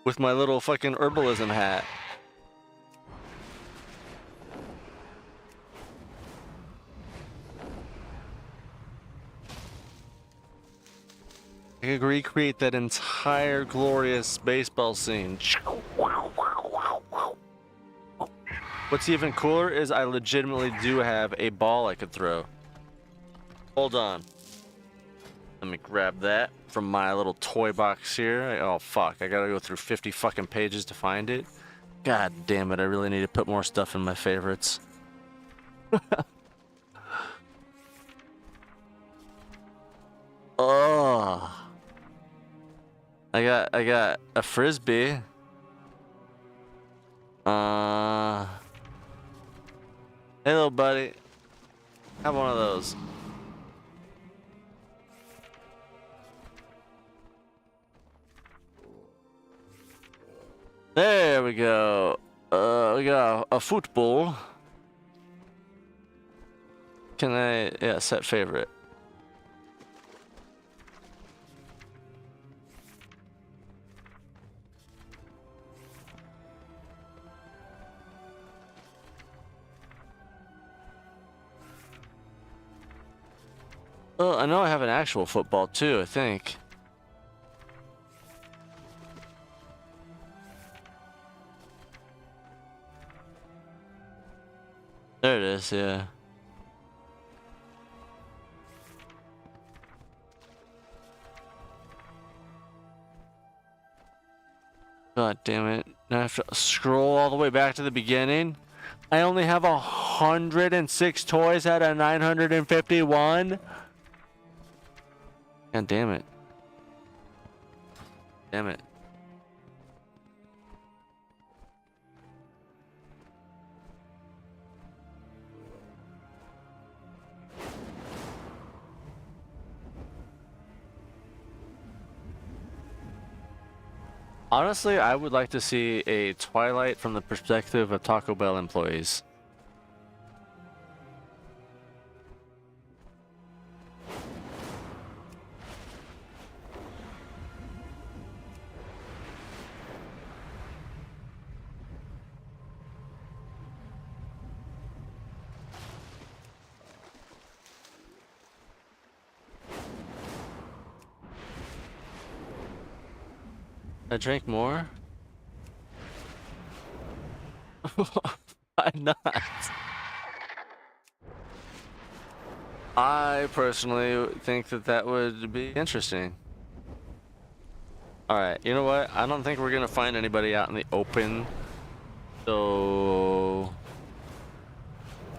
with my little fucking herbalism hat. I could recreate that entire glorious baseball scene. What's even cooler is I legitimately do have a ball I could throw. Hold on. Let me grab that from my little toy box here. Oh fuck, I gotta go through 50 fucking pages to find it. God damn it, I really need to put more stuff in my favorites. Oh. I got a frisbee. Hey little buddy. Have one of those. There we go. We got a football. Can I, yeah, set favorite. Well, I know I have an actual football too, I think. There it is, yeah. God damn it. Now I have to scroll all the way back to the beginning. I only have 106 toys out of 951. God damn it. Damn it. Honestly, I would like to see a Twilight from the perspective of Taco Bell employees. I drank more? Why not? I personally think that that would be interesting. Alright, you know what? I don't think we're gonna find anybody out in the open so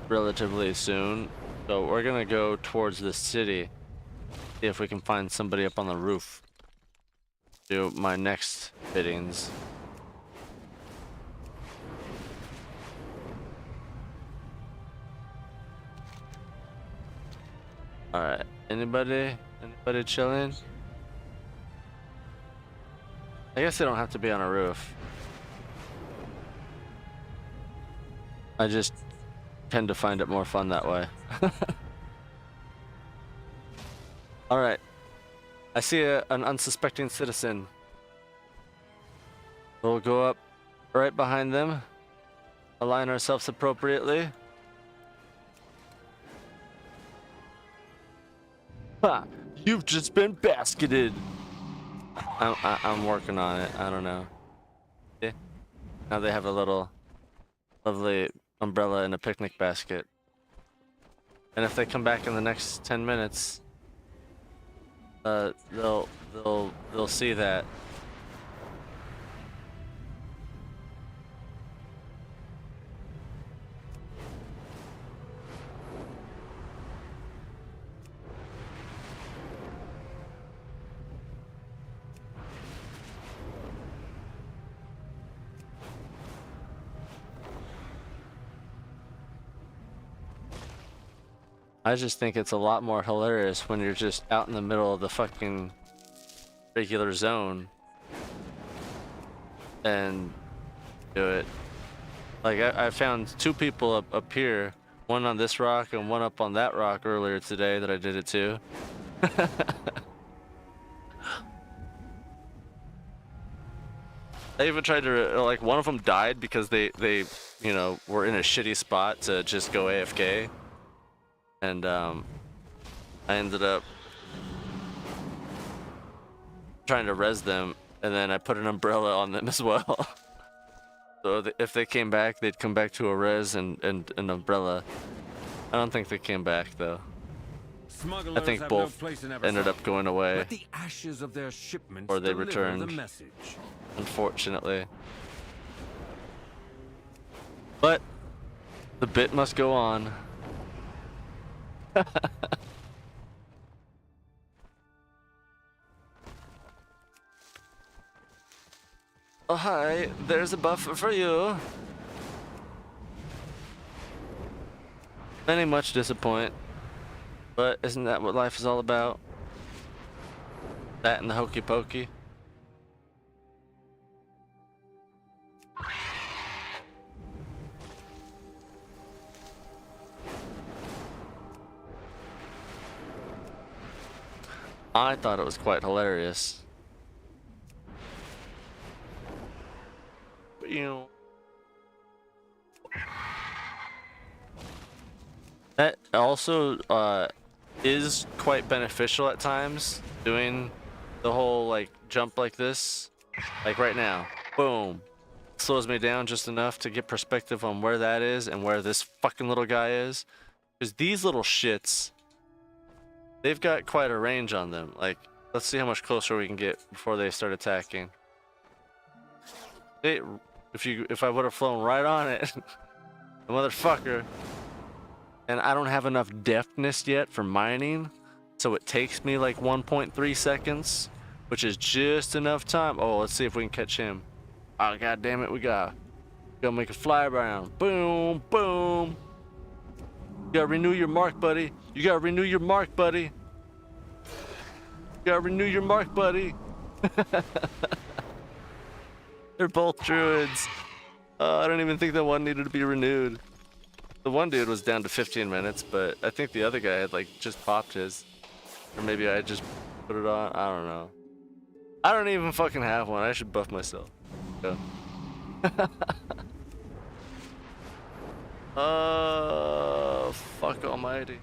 relatively soon. So we're gonna go towards the city, see if we can find somebody up on the roof. Do my next fittings. Alright, anybody chilling? I guess they don't have to be on a roof. I just tend to find it more fun that way. Alright. I see an unsuspecting citizen. We'll go up right behind them. Align ourselves appropriately. Ha! You've just been basketed! I'm working on it. I don't know. Yeah. Now they have a little lovely umbrella and a picnic basket. And if they come back in the next 10 minutes, they'll see that. I just think it's a lot more hilarious when you're just out in the middle of the fucking regular zone and do it. Like I found two people up here, one on this rock and one up on that rock earlier today that I did it to. I even tried to, like, one of them died because they you know, were in a shitty spot to just go AFK. And I ended up trying to res them, and then I put an umbrella on them as well. So if they came back, they'd come back to a res and an umbrella. I don't think they came back though. Smugglers I think have both no place in ended up going away. Let the ashes of their shipments Or they deliver returned. the message. Unfortunately. But the bit must go on. Oh hi, there's a buff for you. Many much disappoint, but isn't that what life is all about? That and the hokey pokey. I thought it was quite hilarious. But, you know, that also is quite beneficial at times, doing the whole like jump like this. Like right now, boom, slows me down just enough to get perspective on where that is and where this fucking little guy is. Because these little shits, they've got quite a range on them. Like, let's see how much closer we can get before they start attacking. If I would have flown right on it, the motherfucker. And I don't have enough deftness yet for mining, so it takes me like 1.3 seconds, which is just enough time. Oh, let's see if we can catch him. Oh, god damn it, we gotta make a fly around. Boom, boom. You gotta renew your mark, buddy. You gotta renew your mark, buddy. You gotta renew your mark, buddy. They're both druids. I don't even think that one needed to be renewed. The one dude was down to 15 minutes, but I think the other guy had like just popped his. Or maybe I just put it on. I don't know. I don't even fucking have one. I should buff myself. Go. Fuck almighty.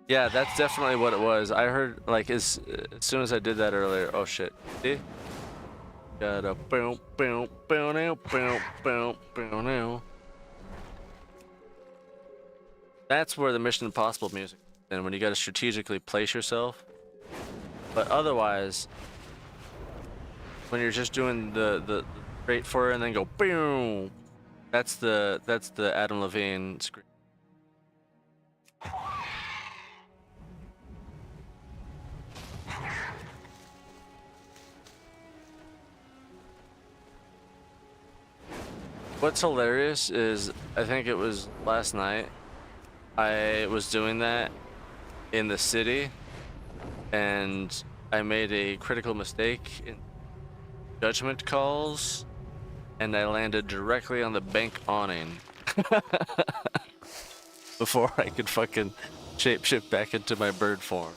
Yeah, that's definitely what it was. I heard like as soon as I did that earlier. Oh shit. See? Gotta boom, boom, boom, now, boom, boom, boom, now. That's where the Mission Impossible music. And when you gotta strategically place yourself. But otherwise, when you're just doing the straight for it and then go boom, that's the Adam Levine screen. What's hilarious is I think it was last night I was doing that in the city and I made a critical mistake in judgment calls and I landed directly on the bank awning before I could fucking shapeshift back into my bird form.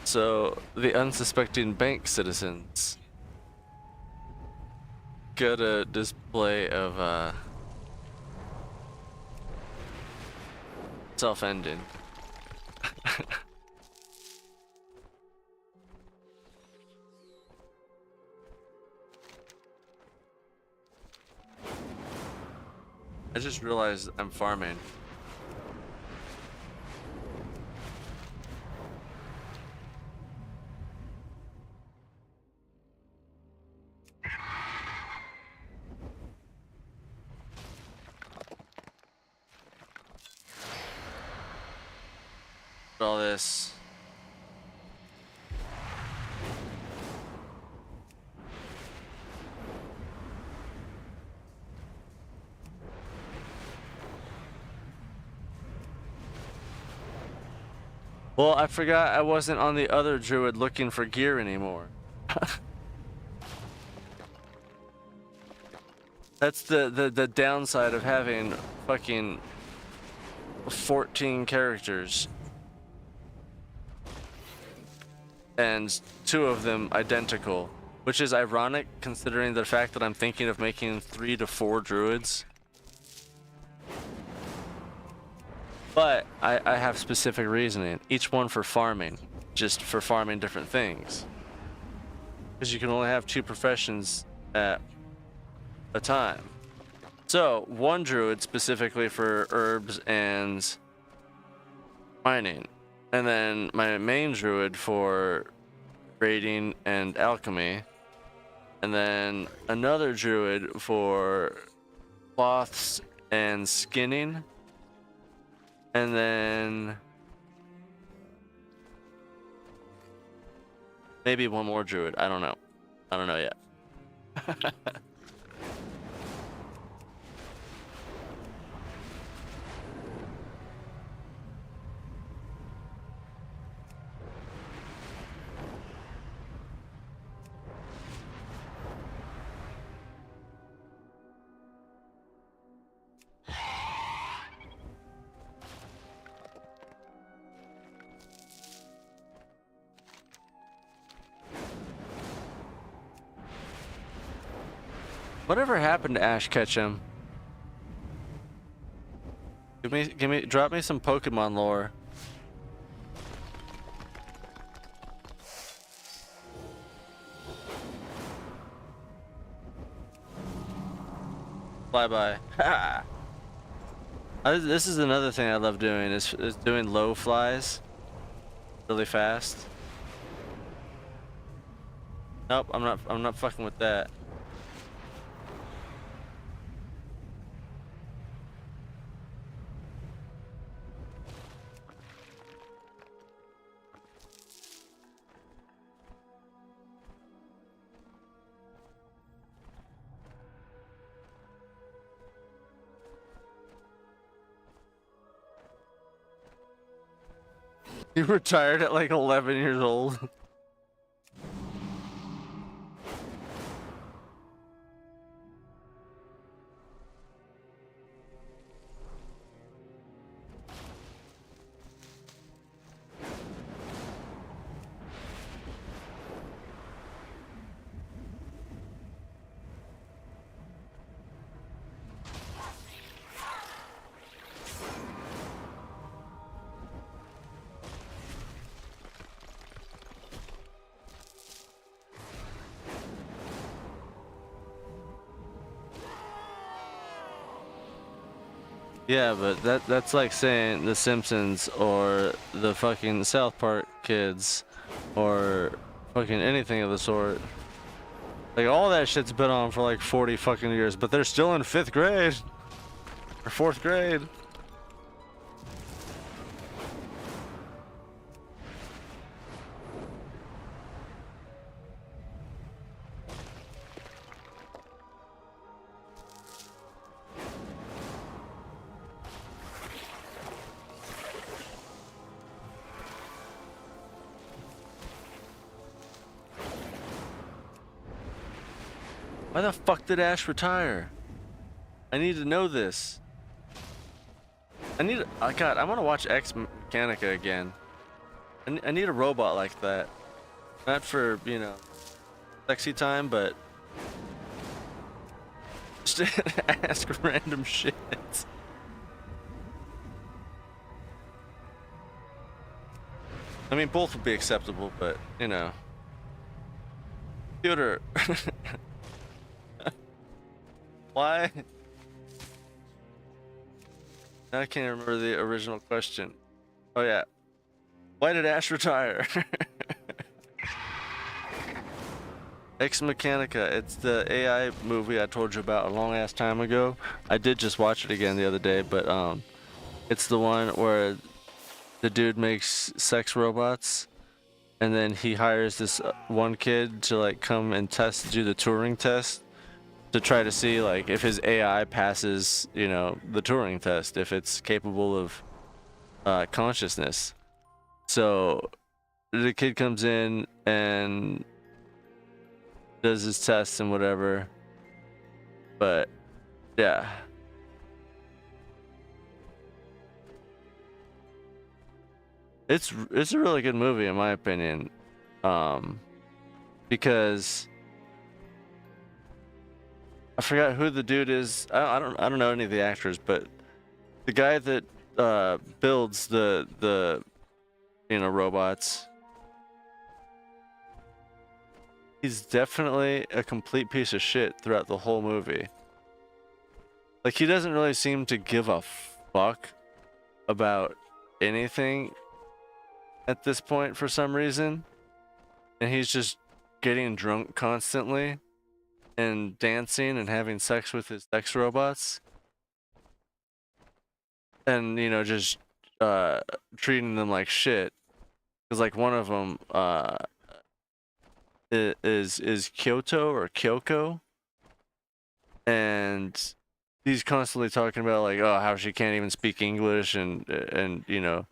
So the unsuspecting bank citizens got a display of self-ending. I just realized I'm farming. All this. Well, I forgot I wasn't on the other druid looking for gear anymore. That's the downside of having fucking 14 characters. And 2 of them identical, which is ironic considering the fact that I'm thinking of making 3 to 4 druids. But I have specific reasoning, each one for farming, just for farming different things. Because you can only have 2 professions at a time. So, 1 druid specifically for herbs and mining. And then my main druid for raiding and alchemy. And then another druid for cloths and skinning. And then maybe 1 more druid. I don't know. I don't know yet. Whatever happened to Ash Ketchum? Drop me some Pokemon lore. Fly by. Ha! This is another thing I love doing is doing low flies really fast. Nope, I'm not fucking with that. He retired at like 11 years old. Yeah, but that's like saying The Simpsons or the fucking South Park kids or fucking anything of the sort. Like all that shit's been on for like 40 fucking years, but they're still in 5th grade or 4th grade. Why the fuck did Ash retire? I need to know this. God, I want to watch Ex Mechanica again. I need a robot like that. Not for, you know, sexy time, but just to ask random shit. I mean, both would be acceptable, but, you know. Computer. Why? I can't remember the original question. Oh yeah. Why did Ash retire? Ex Mechanica. It's the AI movie I told you about a long ass time ago. I did just watch it again the other day, but it's the one where the dude makes sex robots and then he hires this one kid to like come and do the Turing test to try to see like if his AI passes, you know, the Turing test, if it's capable of consciousness. So the kid comes in and does his tests and whatever. But yeah. It's a really good movie in my opinion. Because I forgot who the dude is. I don't know any of the actors, but the guy that builds the you know robots, he's definitely a complete piece of shit throughout the whole movie. Like he doesn't really seem to give a fuck about anything at this point for some reason, and he's just getting drunk constantly and dancing and having sex with his sex robots and you know just treating them like shit because like one of them is Kyoto or Kyoko, and he's constantly talking about like how she can't even speak English and you know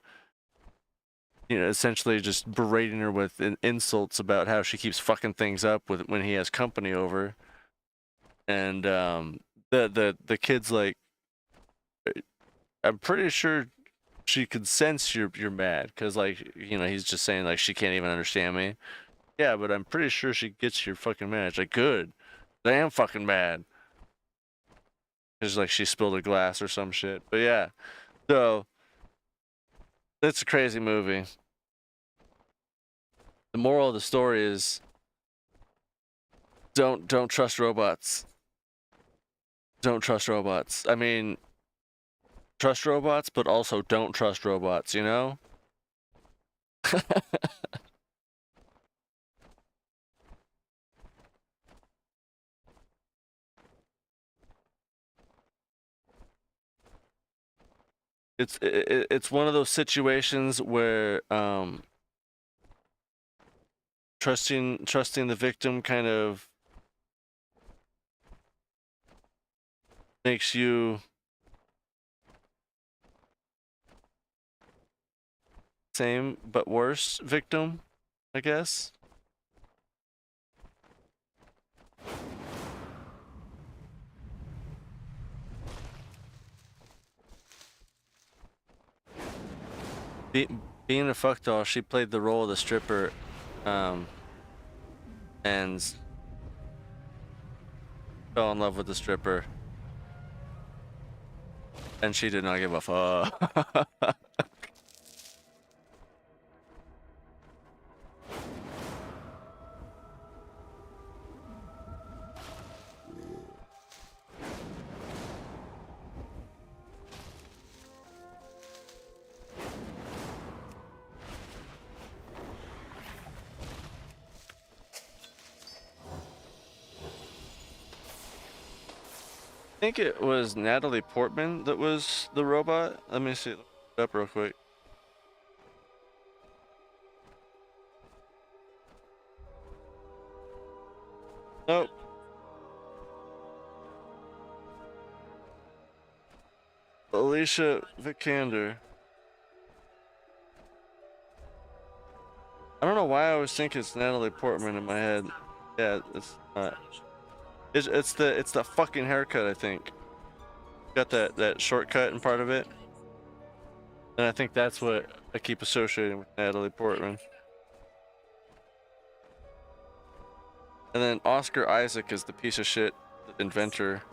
essentially just berating her with insults about how she keeps fucking things up with when he has company over. And the kid's like, I'm pretty sure she could sense you're mad because like you know he's just saying like she can't even understand me. Yeah, but I'm pretty sure she gets you're fucking mad. It's like good, I am fucking mad. It's like she spilled a glass or some shit. But yeah, so it's a crazy movie. The moral of the story is don't trust robots. Don't trust robots. I mean, trust robots, but also don't trust robots, you know? It's one of those situations where trusting the victim kind of makes you same but worse victim, I guess. Being a fuck doll, she played the role of the stripper, and fell in love with the stripper, and she did not give a fuck. I think it was Natalie Portman that was the robot. Let me see, look it up real quick. Nope. Alicia Vikander. I don't know why I always think it's Natalie Portman in my head. Yeah, it's not. It's the fucking haircut, I think. Got that shortcut in part of it. And I think that's what I keep associating with Natalie Portman. And then Oscar Isaac is the piece of shit inventor.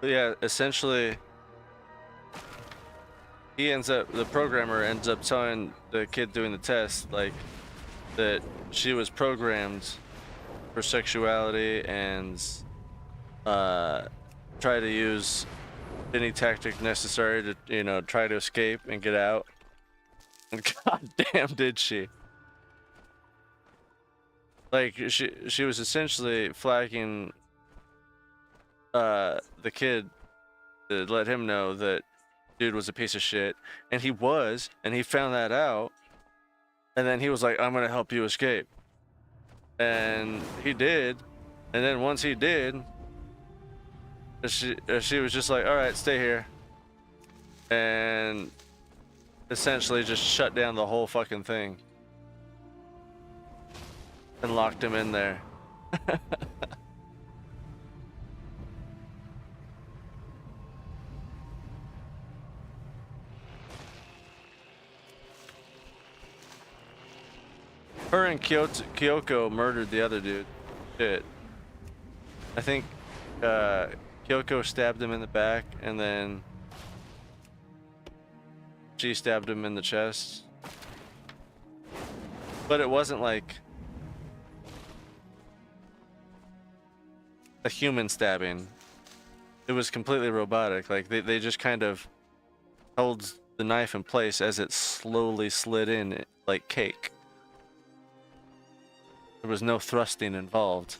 But yeah, essentially, the programmer ends up telling the kid doing the test, like, that she was programmed for sexuality and try to use any tactic necessary to, you know, try to escape and get out. And goddamn did she. Like, she was essentially flagging the kid to let him know that dude was a piece of shit, and he was, and he found that out, and then he was like, I'm gonna help you escape, and he did, and then once he did, she was just like, all right, stay here, and essentially just shut down the whole fucking thing and locked him in there. Her and Kyoko murdered the other dude. Shit. I think Kyoko stabbed him in the back, and then she stabbed him in the chest. But it wasn't like a human stabbing. It was completely robotic. Like they just kind of held the knife in place as it slowly slid in like cake. There was no thrusting involved.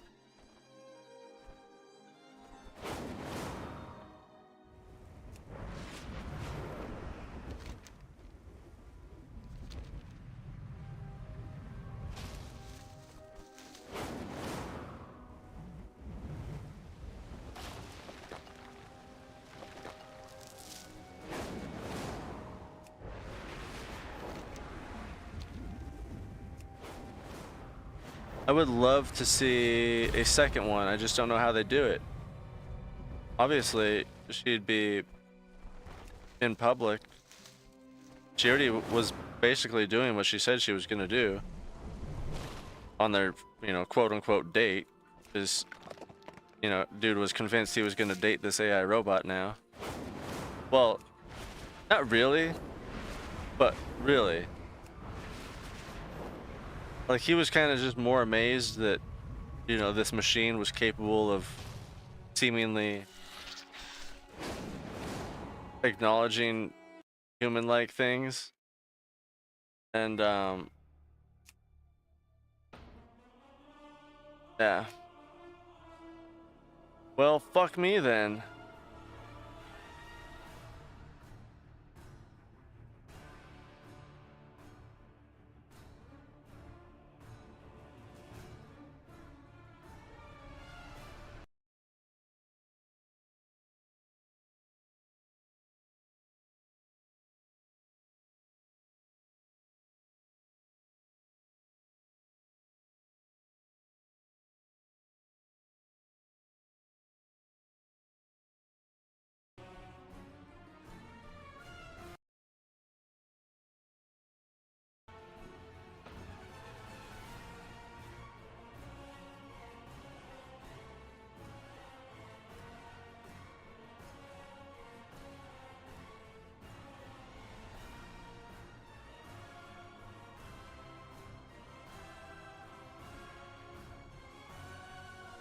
I would love to see a second one. I just don't know how they do it. Obviously, she'd be in public. She already was basically doing what she said she was going to do. on their, you know, quote unquote date, because, you know, dude was convinced he was gonna date this AI robot now. Well, not really, but really. Like, he was kind of just more amazed that, you know, this machine was capable of seemingly acknowledging human-like things. And, yeah. Well, fuck me then.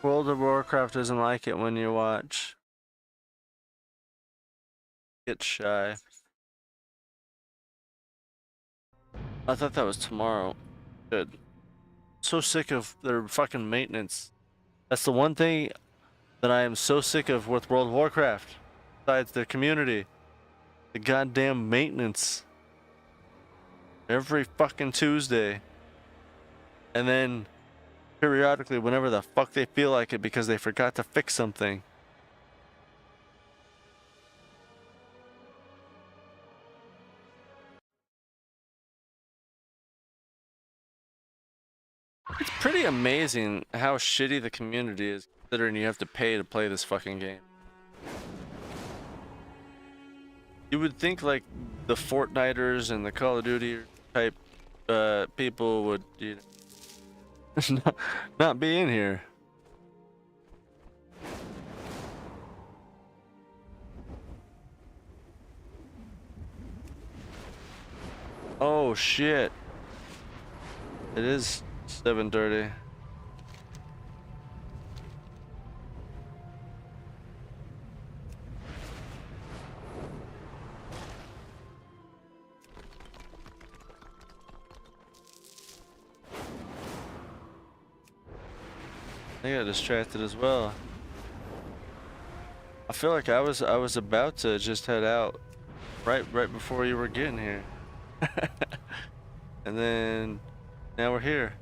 World of Warcraft doesn't like it when you watch. Get shy. I thought that was tomorrow. Good. So sick of their fucking maintenance. That's the one thing that I am so sick of with World of Warcraft. Besides the community. The goddamn maintenance. Every fucking Tuesday. And then periodically whenever the fuck they feel like it because they forgot to fix something. It's pretty amazing how shitty the community is, considering you have to pay to play this fucking game. You would think like the Fortniters and the Call of Duty type people would, you know, not be in here. Oh shit. It is 7:30. I got distracted as well. I feel like I was about to just head out right before you were getting here. And then now we're here.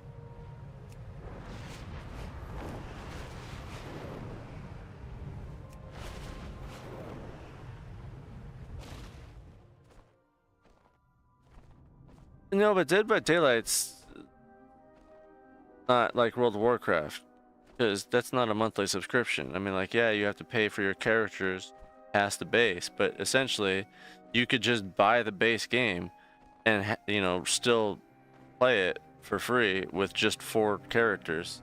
No, but Dead by Daylight's not like World of Warcraft, because that's not a monthly subscription. I mean, like, yeah, you have to pay for your characters past the base, but essentially you could just buy the base game and, you know, still play it for free with just 4 characters.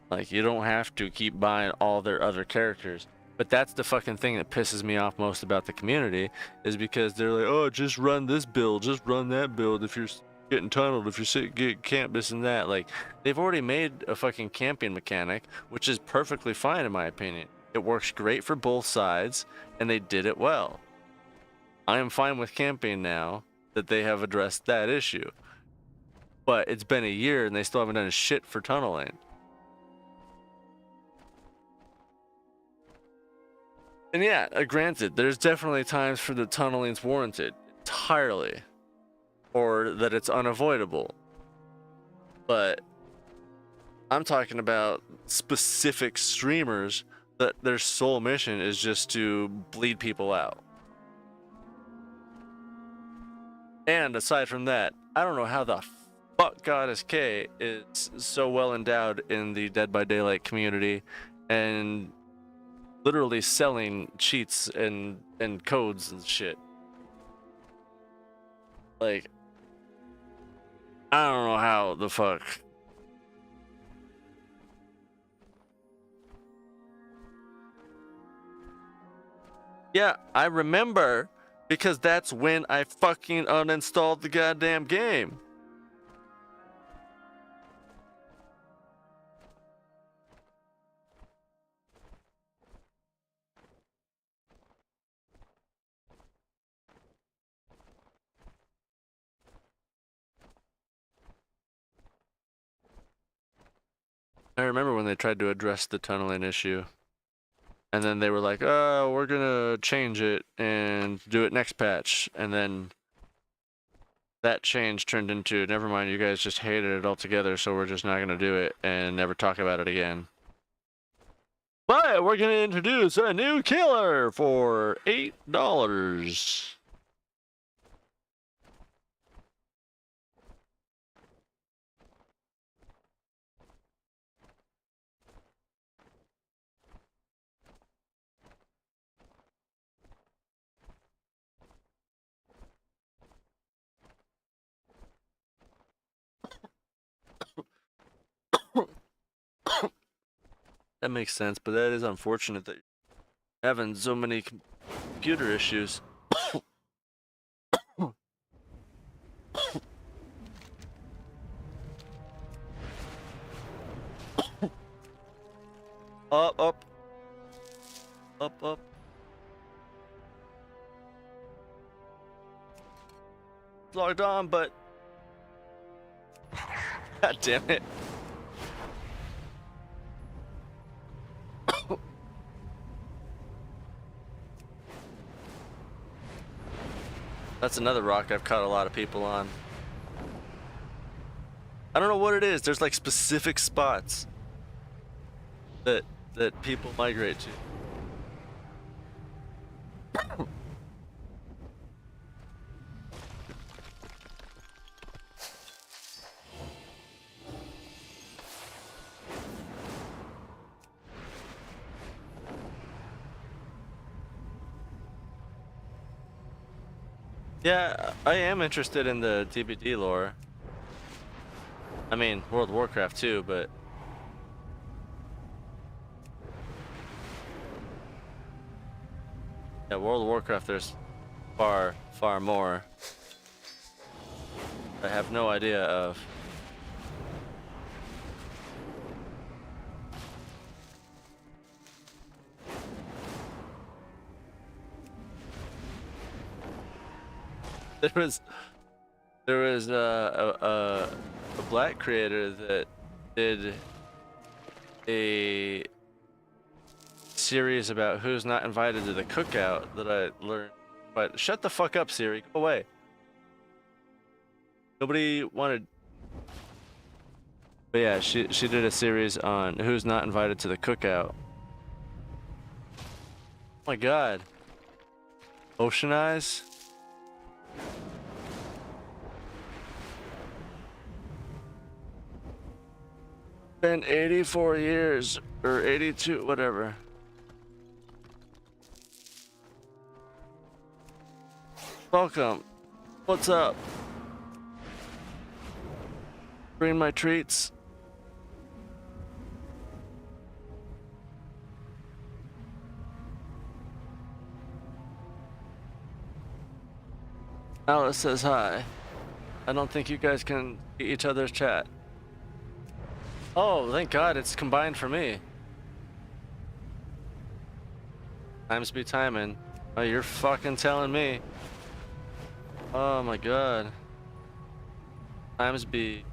Like, you don't have to keep buying all their other characters. But that's the fucking thing that pisses me off most about the community, is because they're like, oh, just run this build, just run that build if you're getting tunneled, if you're get camp this and that. Like, they've already made a fucking camping mechanic, which is perfectly fine in my opinion. It works great for both sides, and they did it well. I am fine with camping now that they have addressed that issue. But it's been a year and they still haven't done a shit for tunneling. And yeah, granted, there's definitely times for the tunneling's warranted entirely, or that it's unavoidable. But I'm talking about specific streamers that their sole mission is just to bleed people out. And aside from that, I don't know how the fuck Goddess K is so well endowed in the Dead by Daylight community and literally selling cheats and codes and shit. Like, I don't know how the fuck. Yeah, I remember because that's when I fucking uninstalled the goddamn game. I remember when they tried to address the tunneling issue. And then they were like, oh, we're gonna change it and do it next patch. And then that change turned into, never mind, you guys just hated it altogether, so we're just not gonna do it and never talk about it again. But we're gonna introduce a new killer for $8. That makes sense, but that is unfortunate that you're having so many computer issues. Up, up. Up, up. It's logged on, but... God damn it. That's another rock I've caught a lot of people on. I don't know what it is. There's like specific spots that people migrate to. Yeah, I am interested in the DBD lore. I mean, World of Warcraft too, but... Yeah, World of Warcraft there's far, far more I have no idea of. There was a black creator that did a series about who's not invited to the cookout that I learned. But shut the fuck up, Siri. Go away. Nobody wanted. But yeah, she did a series on who's not invited to the cookout. Oh my god. Ocean Eyes? Been 84 years, or 82, whatever. Welcome. What's up? Bring my treats. Alice says hi. I don't think you guys can see each other's chat. Oh, thank God it's combined for me. Times be timing. Oh, you're fucking telling me. Oh my God. Times be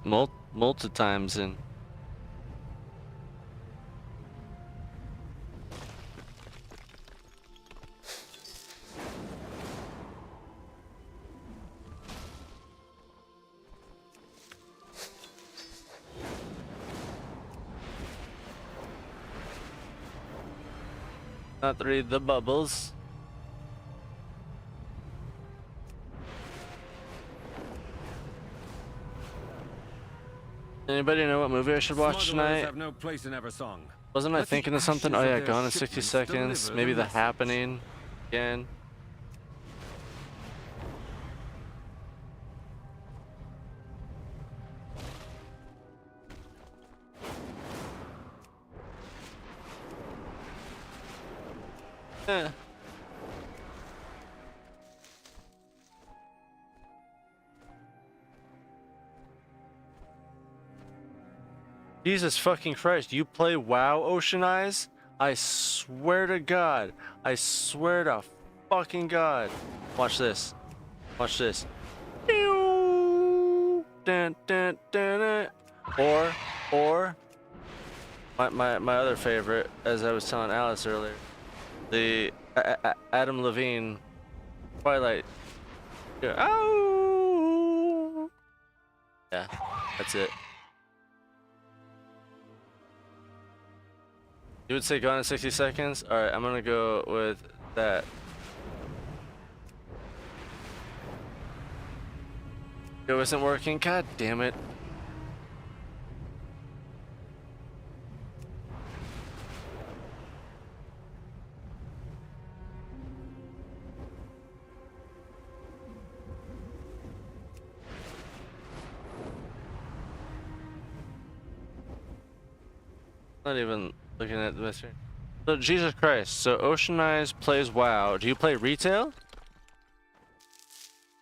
multi times and. Not read the bubbles. Anybody know what movie I should watch tonight? Have no place in Eversong. Wasn't I thinking of something? Oh yeah, Gone in 60 Seconds. Maybe The Happening again. Eh. Jesus fucking Christ, you play WoW, Ocean Eyes? I swear to God. I swear to fucking God. Watch this. Watch this. Dun, dun, dun, dun. Or my other favorite, as I was telling Alice earlier, the Adam Levine Twilight. Yeah. Ow! Yeah, that's it. You would say gone in 60 seconds? Alright, I'm gonna go with that. It wasn't working? God damn it. Not even looking at the mystery. So Jesus Christ. So Ocean Eyes plays WoW. Do you play retail?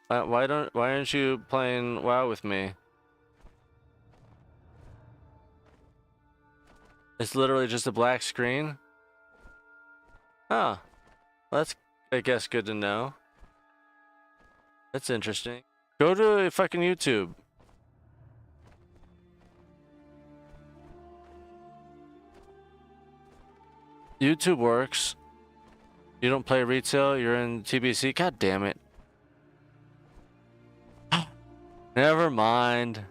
Why aren't you playing WoW with me? It's literally just a black screen. Huh. Well, that's, I guess, good to know. That's interesting. Go to fucking YouTube. YouTube works. You don't play retail, you're in TBC? God damn it. Never mind.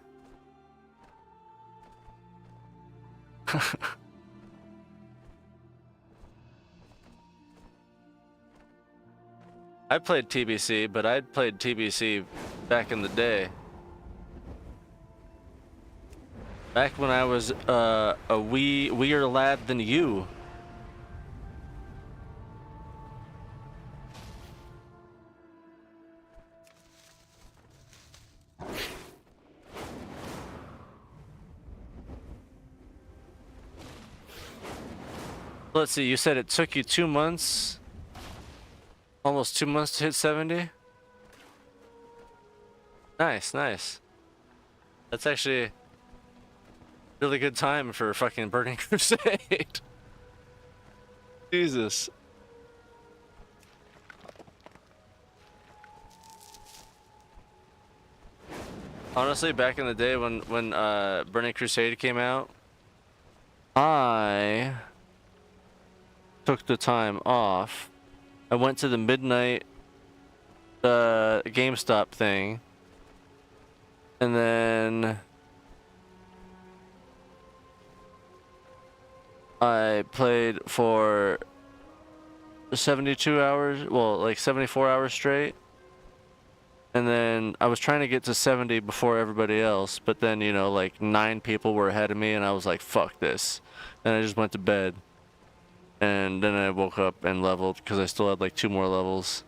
I played TBC, but I played TBC back in the day. Back when I was a weer lad than you. Let's see, you said it took you 2 months? Almost 2 months to hit 70? Nice, nice. That's actually a really good time for fucking Burning Crusade. Jesus. Honestly, back in the day when Burning Crusade came out, I took the time off. I went to the midnight GameStop thing, and then I played for 72 hours, well, like 74 hours straight. And then I was trying to get to 70 before everybody else, but then, you know, like 9 people were ahead of me, and I was like, fuck this. And I just went to bed. And then I woke up and leveled because I still had like 2 more levels.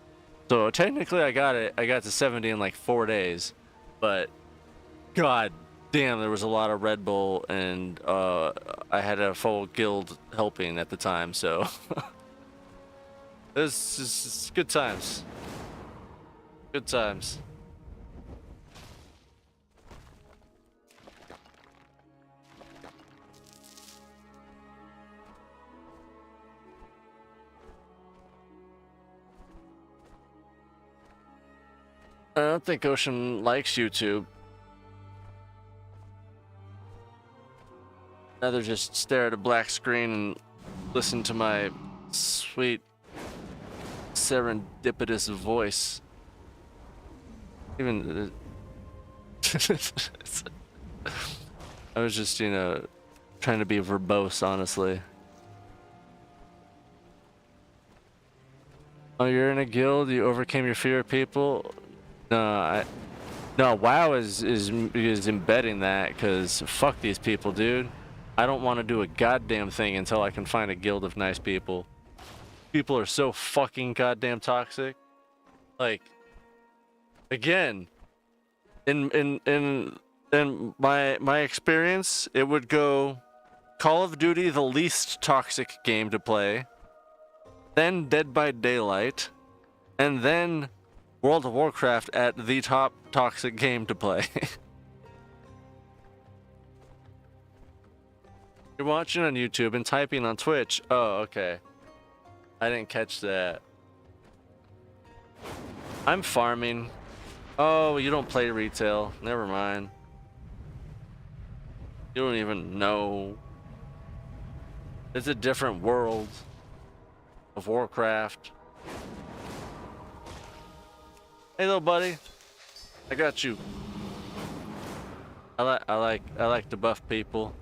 So technically I got it. I got to 70 in like 4 days. But god damn, there was a lot of Red Bull, and I had a full guild helping at the time, so it was just good times. Good times. I don't think Ocean likes YouTube. Rather just stare at a black screen and listen to my sweet serendipitous voice. Even I was just, you know, trying to be verbose, honestly. Oh, you're in a guild? You overcame your fear of people? No, WoW is embedding that, because fuck these people, dude. I don't want to do a goddamn thing until I can find a guild of nice people. People are so fucking goddamn toxic. Like, again, in my experience, it would go Call of Duty, the least toxic game to play. then Dead by Daylight, and then World of Warcraft at the top toxic game to play. You're watching on YouTube and typing on Twitch. Oh, okay. I didn't catch that. I'm farming. Oh, you don't play retail. Never mind. You don't even know. It's a different world of Warcraft. Hey, little buddy. I got you. I like to buff people.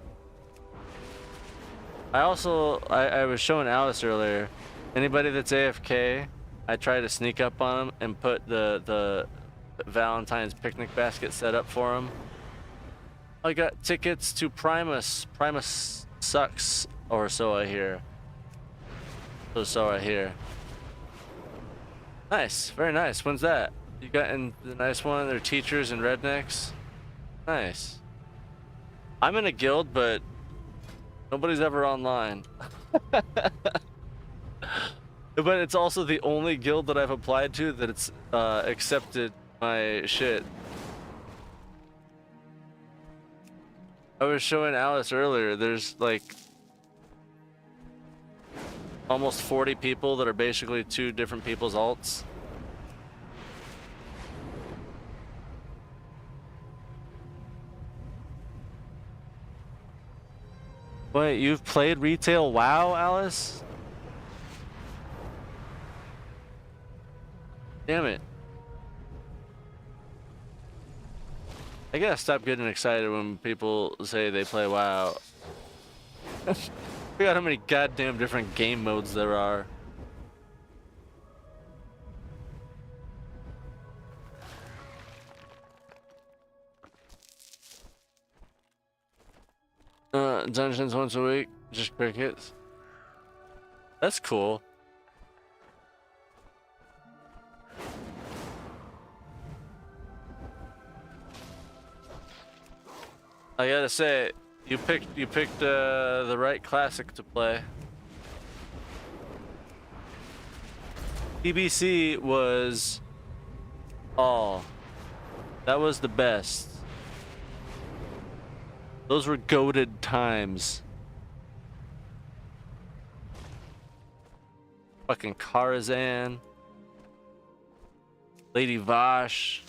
I was showing Alice earlier. Anybody that's AFK, I try to sneak up on them and put the Valentine's picnic basket set up for them. I got tickets to Primus. Primus sucks, or so I hear. So I hear. Nice, very nice. When's that? You got in the nice one? They're teachers and rednecks. Nice. I'm in a guild, but nobody's ever online. But it's also the only guild that I've applied to that it's accepted my shit. I was showing Alice earlier, there's like almost 40 people that are basically two different people's alts. Wait, you've played retail WoW, Alice? Damn it. I gotta stop getting excited when people say they play WoW. Forgot how many goddamn different game modes there are. Dungeons once a week, just crickets. That's cool. I gotta say, you picked the right classic to play. BBC was that was the best. Those were goated times. Fucking Karazhan, Lady Vosh,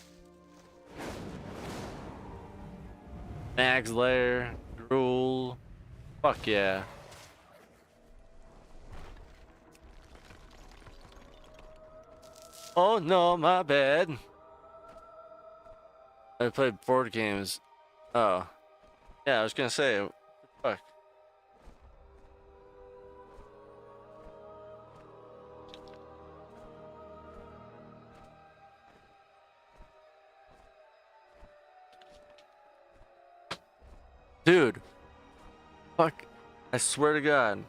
Mag's Lair, Drool. Fuck yeah. Oh no, my bad. I played board games. Oh. Yeah, I was gonna say, what the fuck? Dude. Fuck. I swear to God.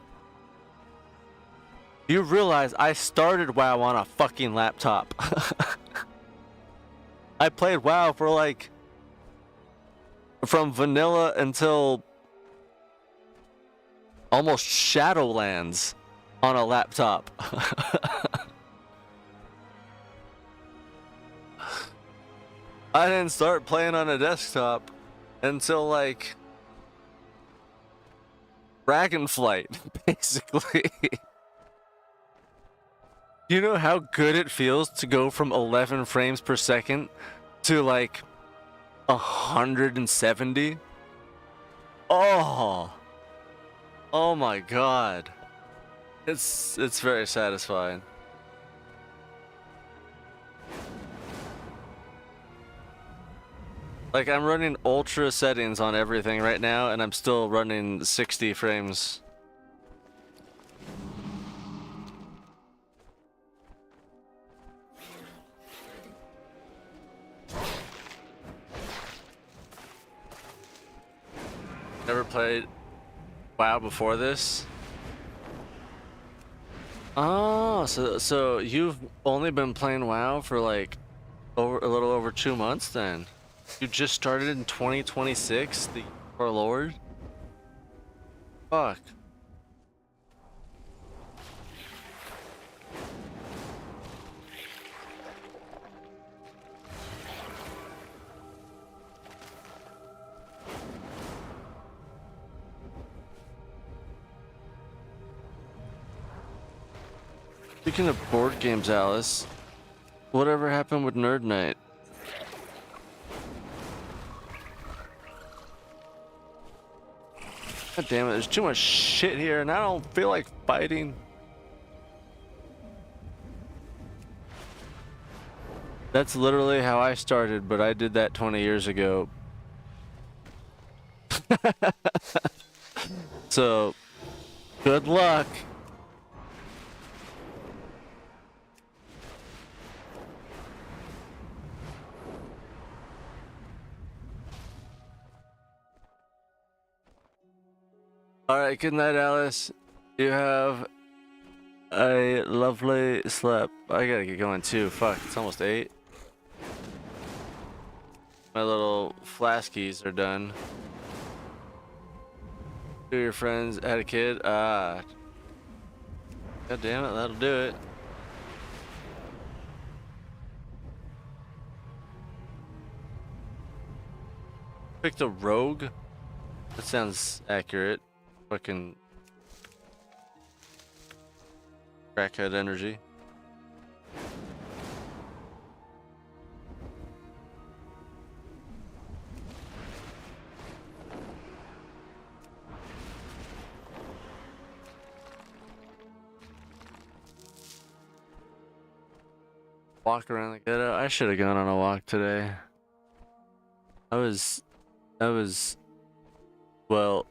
Do you realize I started WoW on a fucking laptop? I played WoW for like from vanilla until almost Shadowlands on a laptop. I didn't start playing on a desktop until like Dragonflight, basically. You know how good it feels to go from 11 frames per second to like 170? Oh my God. It's very satisfying. Like, I'm running ultra settings on everything right now, and I'm still running 60 frames. Never played WoW before this? Oh, so you've only been playing WoW for like a little over 2 months then? You just started in 2026, the our Lord? Fuck. Speaking of board games, Alice, whatever happened with Nerd Night? God damn it, there's too much shit here and I don't feel like fighting. That's literally how I started, but I did that 20 years ago. So, good luck. Alright, good night, Alice. You have a lovely sleep. I gotta get going too. Fuck, it's almost 8. My little flaskies are done. Two of your friends had a kid? Ah. God damn it, that'll do it. Picked a rogue? That sounds accurate. Fucking crackhead energy. Walk around the ghetto. I should have gone on a walk today. I was, well,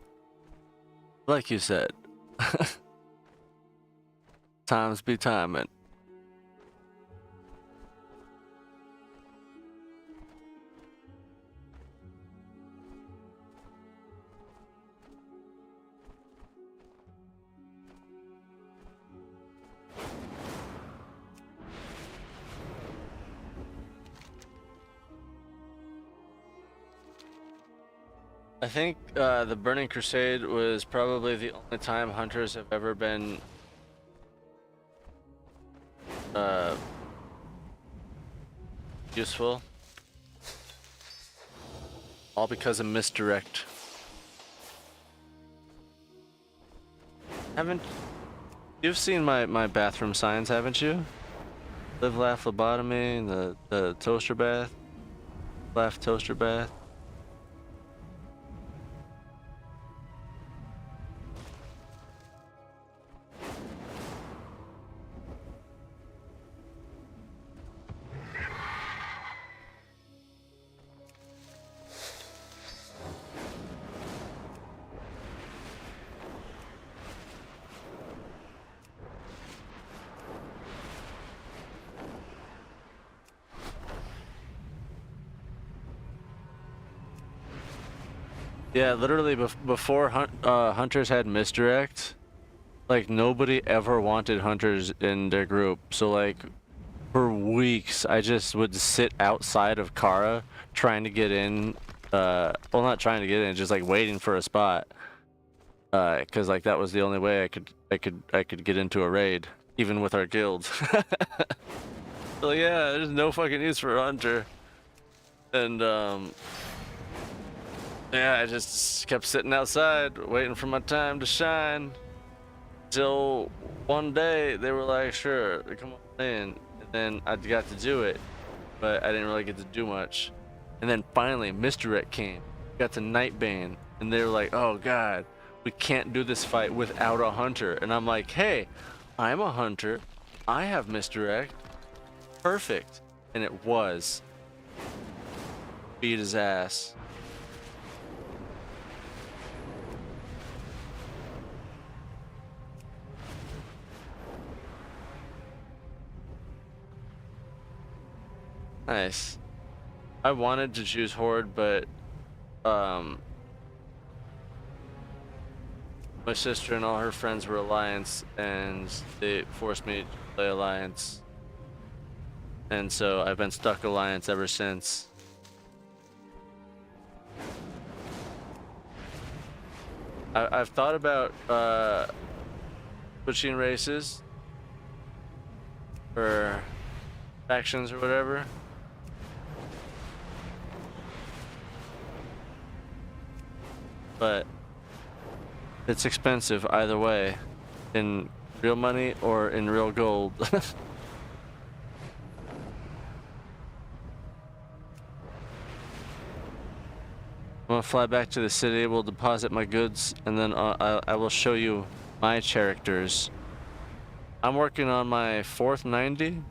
like you said, times be timing. I think the Burning Crusade was probably the only time hunters have ever been useful. All because of misdirect. You've seen my bathroom signs, haven't you? Live, laugh, lobotomy, the toaster bath. Laugh, toaster bath. Yeah, literally before hunters had misdirect, like nobody ever wanted hunters in their group. So like for weeks I just would sit outside of Kara trying to get in, well, not trying to get in, just like waiting for a spot. Cuz like that was the only way I could get into a raid even with our guild. So yeah, there's no fucking use for a hunter. And yeah, I just kept sitting outside, waiting for my time to shine. Till one day, they were like, sure, come on in. And then I got to do it, but I didn't really get to do much. And then finally, Misdirect came. Got to Nightbane, and they were like, oh god, we can't do this fight without a hunter. And I'm like, hey, I'm a hunter. I have Misdirect. Perfect. And it was. Beat his ass. Nice. I wanted to choose Horde, but my sister and all her friends were Alliance, and they forced me to play Alliance. And so I've been stuck Alliance ever since. I've thought about switching races or factions or whatever. But it's expensive either way, and Real money or in real gold? I'm gonna fly back to the city, we'll deposit my goods, and then I will show you my characters. I'm working on my 4th 90.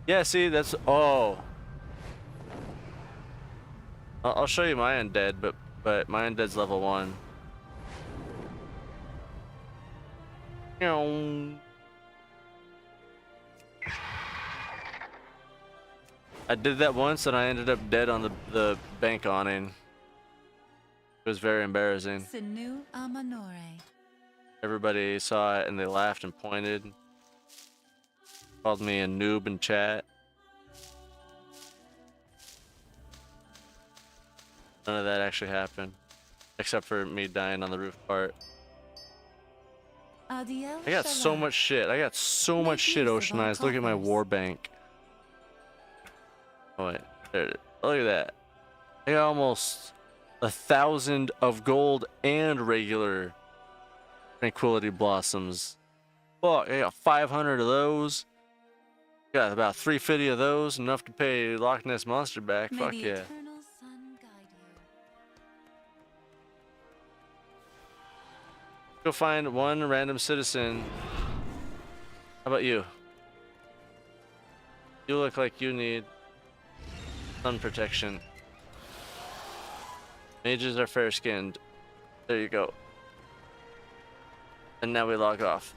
Yeah, see, that's... Oh. I'll show you my undead, but my undead's level 1. I did that once and I ended up dead on the bank awning. It was very embarrassing. Sinu Amanore. Everybody saw it and they laughed and pointed. Called me a noob in chat. None of that actually happened. Except for me dying on the roof part. I got so much shit. I got so much shit, Ocean Eyes. Look at my war bank. Oh wait, there it is. Look at that. I got almost 1,000 of gold and regular Tranquility Blossoms. Fuck, I got 500 of those. Got about 350 of those, enough to pay Loch Ness Monster back. Fuck yeah. Go find one random citizen. How about you? You look like you need sun protection. Mages are fair-skinned. There you go. And now we log off.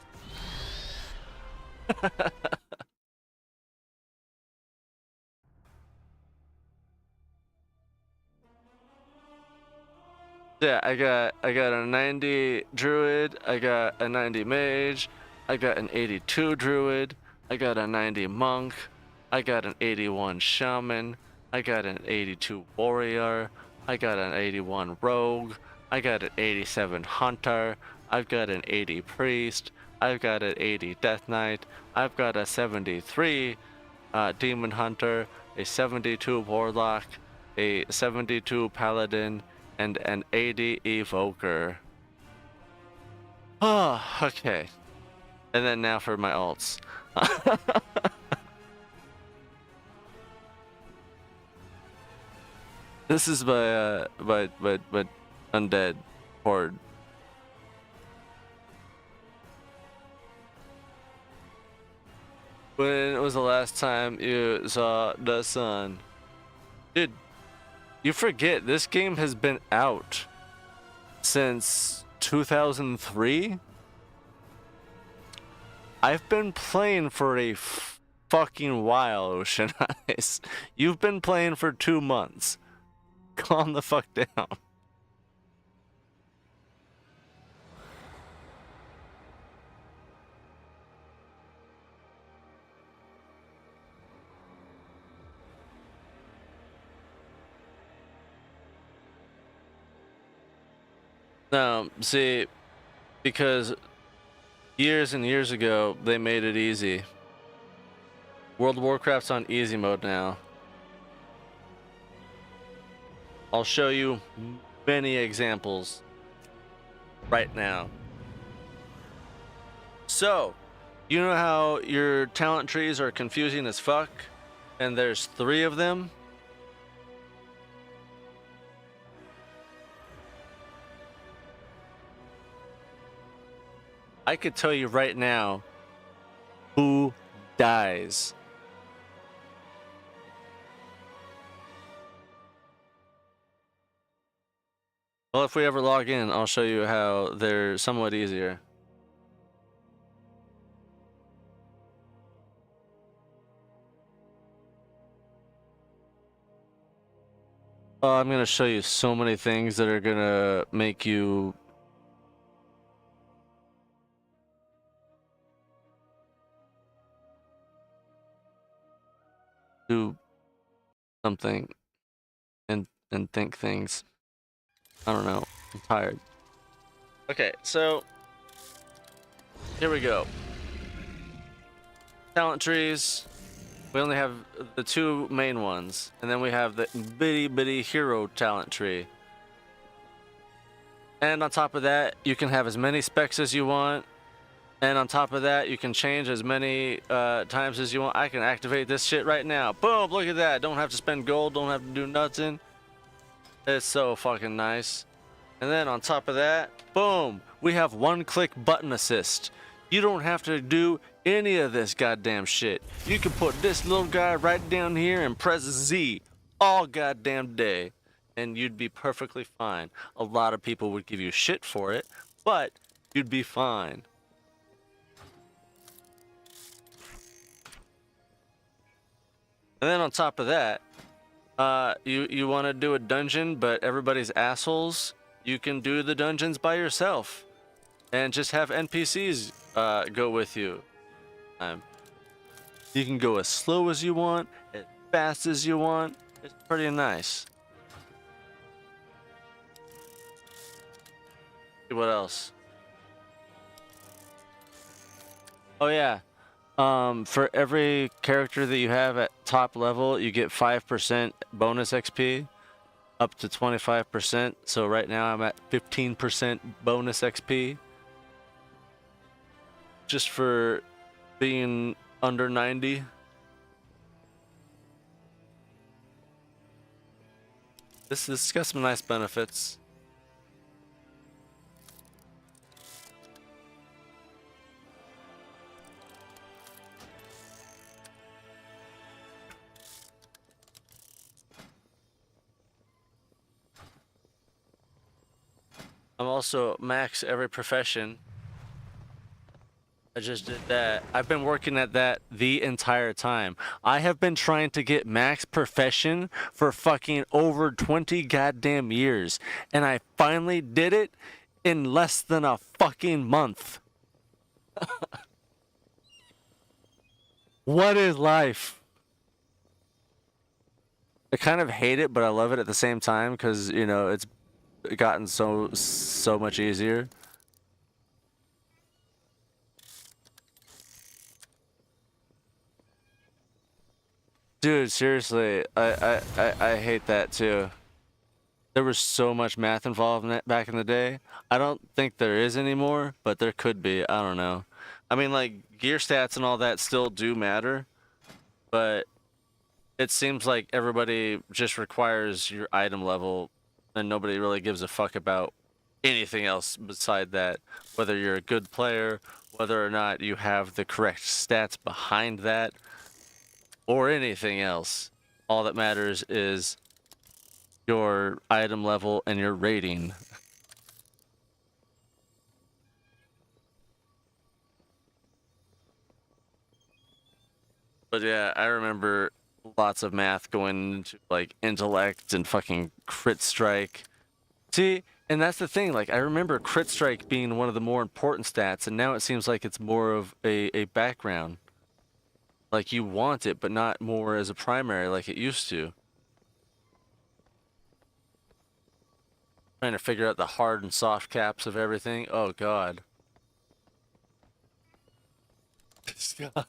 Yeah, I got a 90 druid, I got a 90 mage, I got an 82 druid, I got a 90 monk, I got an 81 shaman, I got an 82 warrior, I got an 81 rogue, I got an 87 hunter, I've got an 80 priest, I've got an 80 death knight, I've got a 73 demon hunter, a 72 warlock, a 72 paladin, and an 80 evoker. Oh, okay. And then now for my alts. This is my undead horde. When was the last time you saw the sun? Dude, you forget this game has been out since 2003? I've been playing for a fucking while, Ocean Eyes. You've been playing for 2 months. Calm the fuck down. No, see, because years and years ago, they made it easy. World of Warcraft's on easy mode now. I'll show you many examples right now. So, you know how your talent trees are confusing as fuck? And there's 3 of them? I could tell you right now who dies. Well, if we ever log in, I'll show you how they're somewhat easier. Oh, I'm gonna show you so many things that are gonna make you do something and think things. I don't know. I'm tired. Okay, so here we go. Talent trees. We only have the 2 main ones, and then we have the bitty hero talent tree. And on top of that, you can have as many specs as you want. And on top of that, you can change as many times as you want. I can activate this shit right now. Boom, look at that. Don't have to spend gold, don't have to do nothing. It's so fucking nice. And then on top of that, boom, we have one-click button assist. You don't have to do any of this goddamn shit. You can put this little guy right down here and press Z all goddamn day, and you'd be perfectly fine. A lot of people would give you shit for it, but you'd be fine. And then on top of that, you want to do a dungeon, but everybody's assholes. You can do the dungeons by yourself, and just have NPCs go with you. You can go as slow as you want, as fast as you want. It's pretty nice. What else? Oh yeah. For every character that you have at top level, you get 5% bonus XP, up to 25%. So right now I'm at 15% bonus XP, just for being under 90. This has got some nice benefits. I'm also max every profession. I just did that. I've been working at that the entire time. I have been trying to get max profession for fucking over 20 goddamn years. And I finally did it in less than a fucking month. What is life? I kind of hate it, but I love it at the same time because, you know, it's gotten so much easier. Dude, seriously, I hate that too. There was so much math involved in that back in the day. I don't think there is anymore, but there could be. I don't know. I mean, like, gear stats and all that still do matter, but it seems like everybody just requires your item level, and nobody really gives a fuck about anything else beside that. Whether you're a good player, whether or not you have the correct stats behind that, or anything else. All that matters is your item level and your rating. But yeah, I remember lots of math going into like intellect and fucking crit strike. See, and that's the thing, like I remember crit strike being one of the more important stats, and now it seems like it's more of a background. Like you want it, but not more as a primary like it used to. Trying to figure out the hard and soft caps of everything. Oh god. This guy.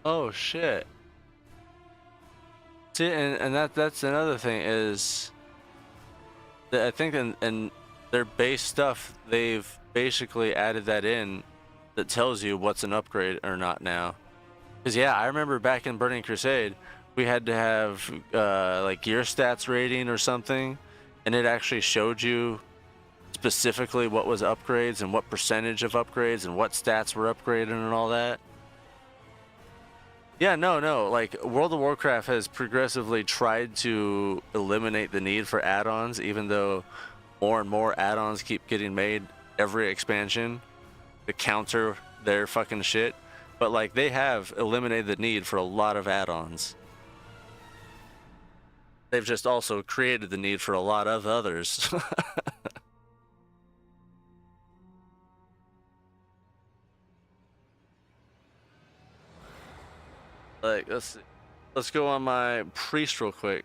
Oh shit. See, and that's another thing is that I think in their base stuff they've basically added that in that tells you what's an upgrade or not now. Cause yeah, I remember back in Burning Crusade we had to have like gear stats rating or something, and it actually showed you specifically what was upgrades and what percentage of upgrades and what stats were upgraded and all that. Yeah, no, like World of Warcraft has progressively tried to eliminate the need for add-ons, even though more and more add-ons keep getting made every expansion to counter their fucking shit. But like they have eliminated the need for a lot of add-ons. They've just also created the need for a lot of others. Like let's go on my priest real quick,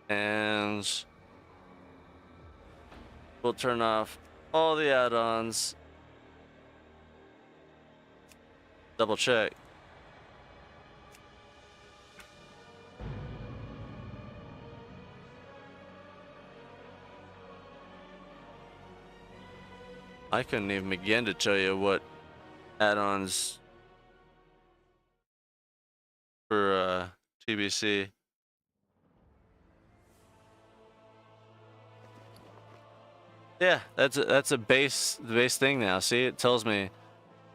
and we'll turn off all the add-ons. Double check. I couldn't even begin to tell you what add-ons for TBC. Yeah, that's a base thing now. See, it tells me,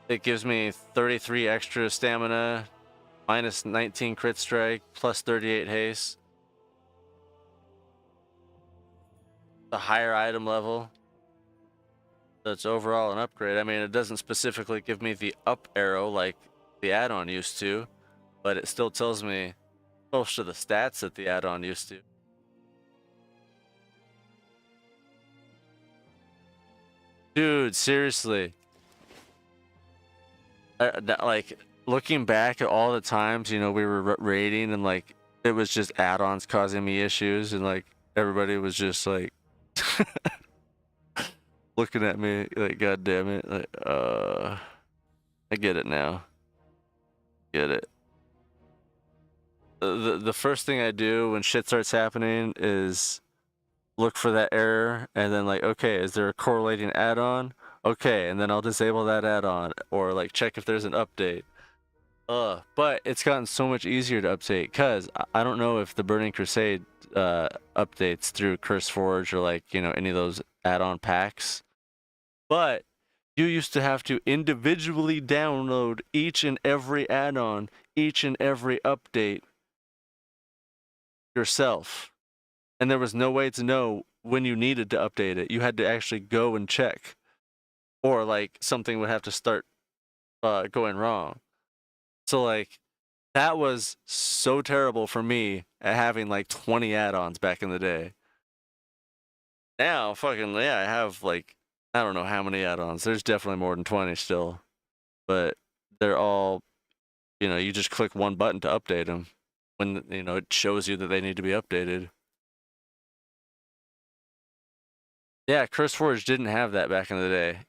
it gives me 33 extra stamina, minus 19 crit strike, plus 38 haste. The higher item level. So it's overall an upgrade. I mean, it doesn't specifically give me the up arrow like the add-on used to, but it still tells me most of the stats that the add-on used to. Dude, seriously. Like, looking back at all the times, you know, we were raiding and, like, it was just add-ons causing me issues, and, like, everybody was just, like, looking at me like, God damn it. Like, I get it now. Get it. The first thing I do when shit starts happening is look for that error, and then like, okay, is there a correlating add-on? Okay, and then I'll disable that add-on, or like check if there's an update. But it's gotten so much easier to update, because I don't know if the Burning Crusade updates through CurseForge or like, you know, any of those add-on packs, but you used to have to individually download each and every add-on, each and every update yourself. And there was no way to know when you needed to update it. You had to actually go and check. Or like something would have to start going wrong. So like that was so terrible for me at having like 20 add-ons back in the day. Now, fucking, yeah, I have like, I don't know how many add-ons. There's definitely more than 20 still. But they're all, you know, you just click one button to update them when, you know, it shows you that they need to be updated. Yeah, CurseForge didn't have that back in the day.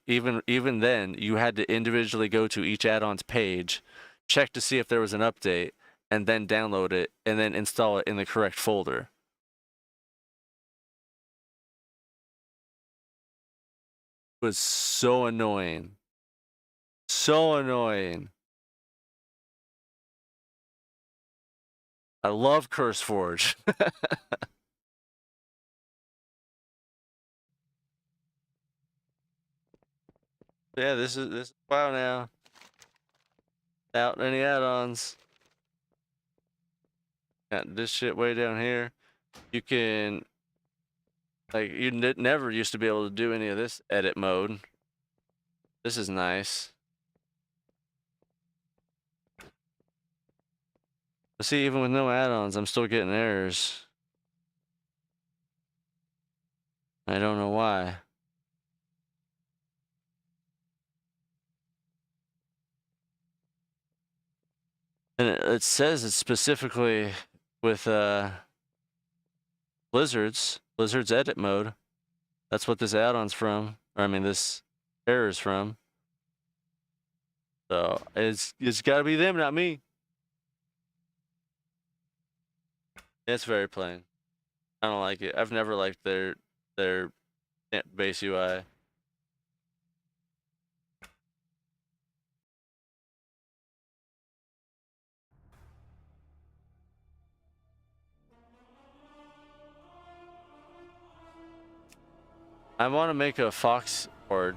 Even then, you had to individually go to each add-on's page, check to see if there was an update, and then download it, and then install it in the correct folder. It was so annoying. So annoying. I love CurseForge. Yeah, this is WoW now. Without any add-ons. Got this shit way down here. You can, like, you never used to be able to do any of this edit mode. This is nice. But see, even with no add-ons, I'm still getting errors. I don't know why. And it says it's specifically with Blizzard's edit mode. That's what this add-on's from. Or I mean, this error's from. So it's got to be them, not me. It's very plain. I don't like it. I've never liked their base UI. I want to make a Fox horde.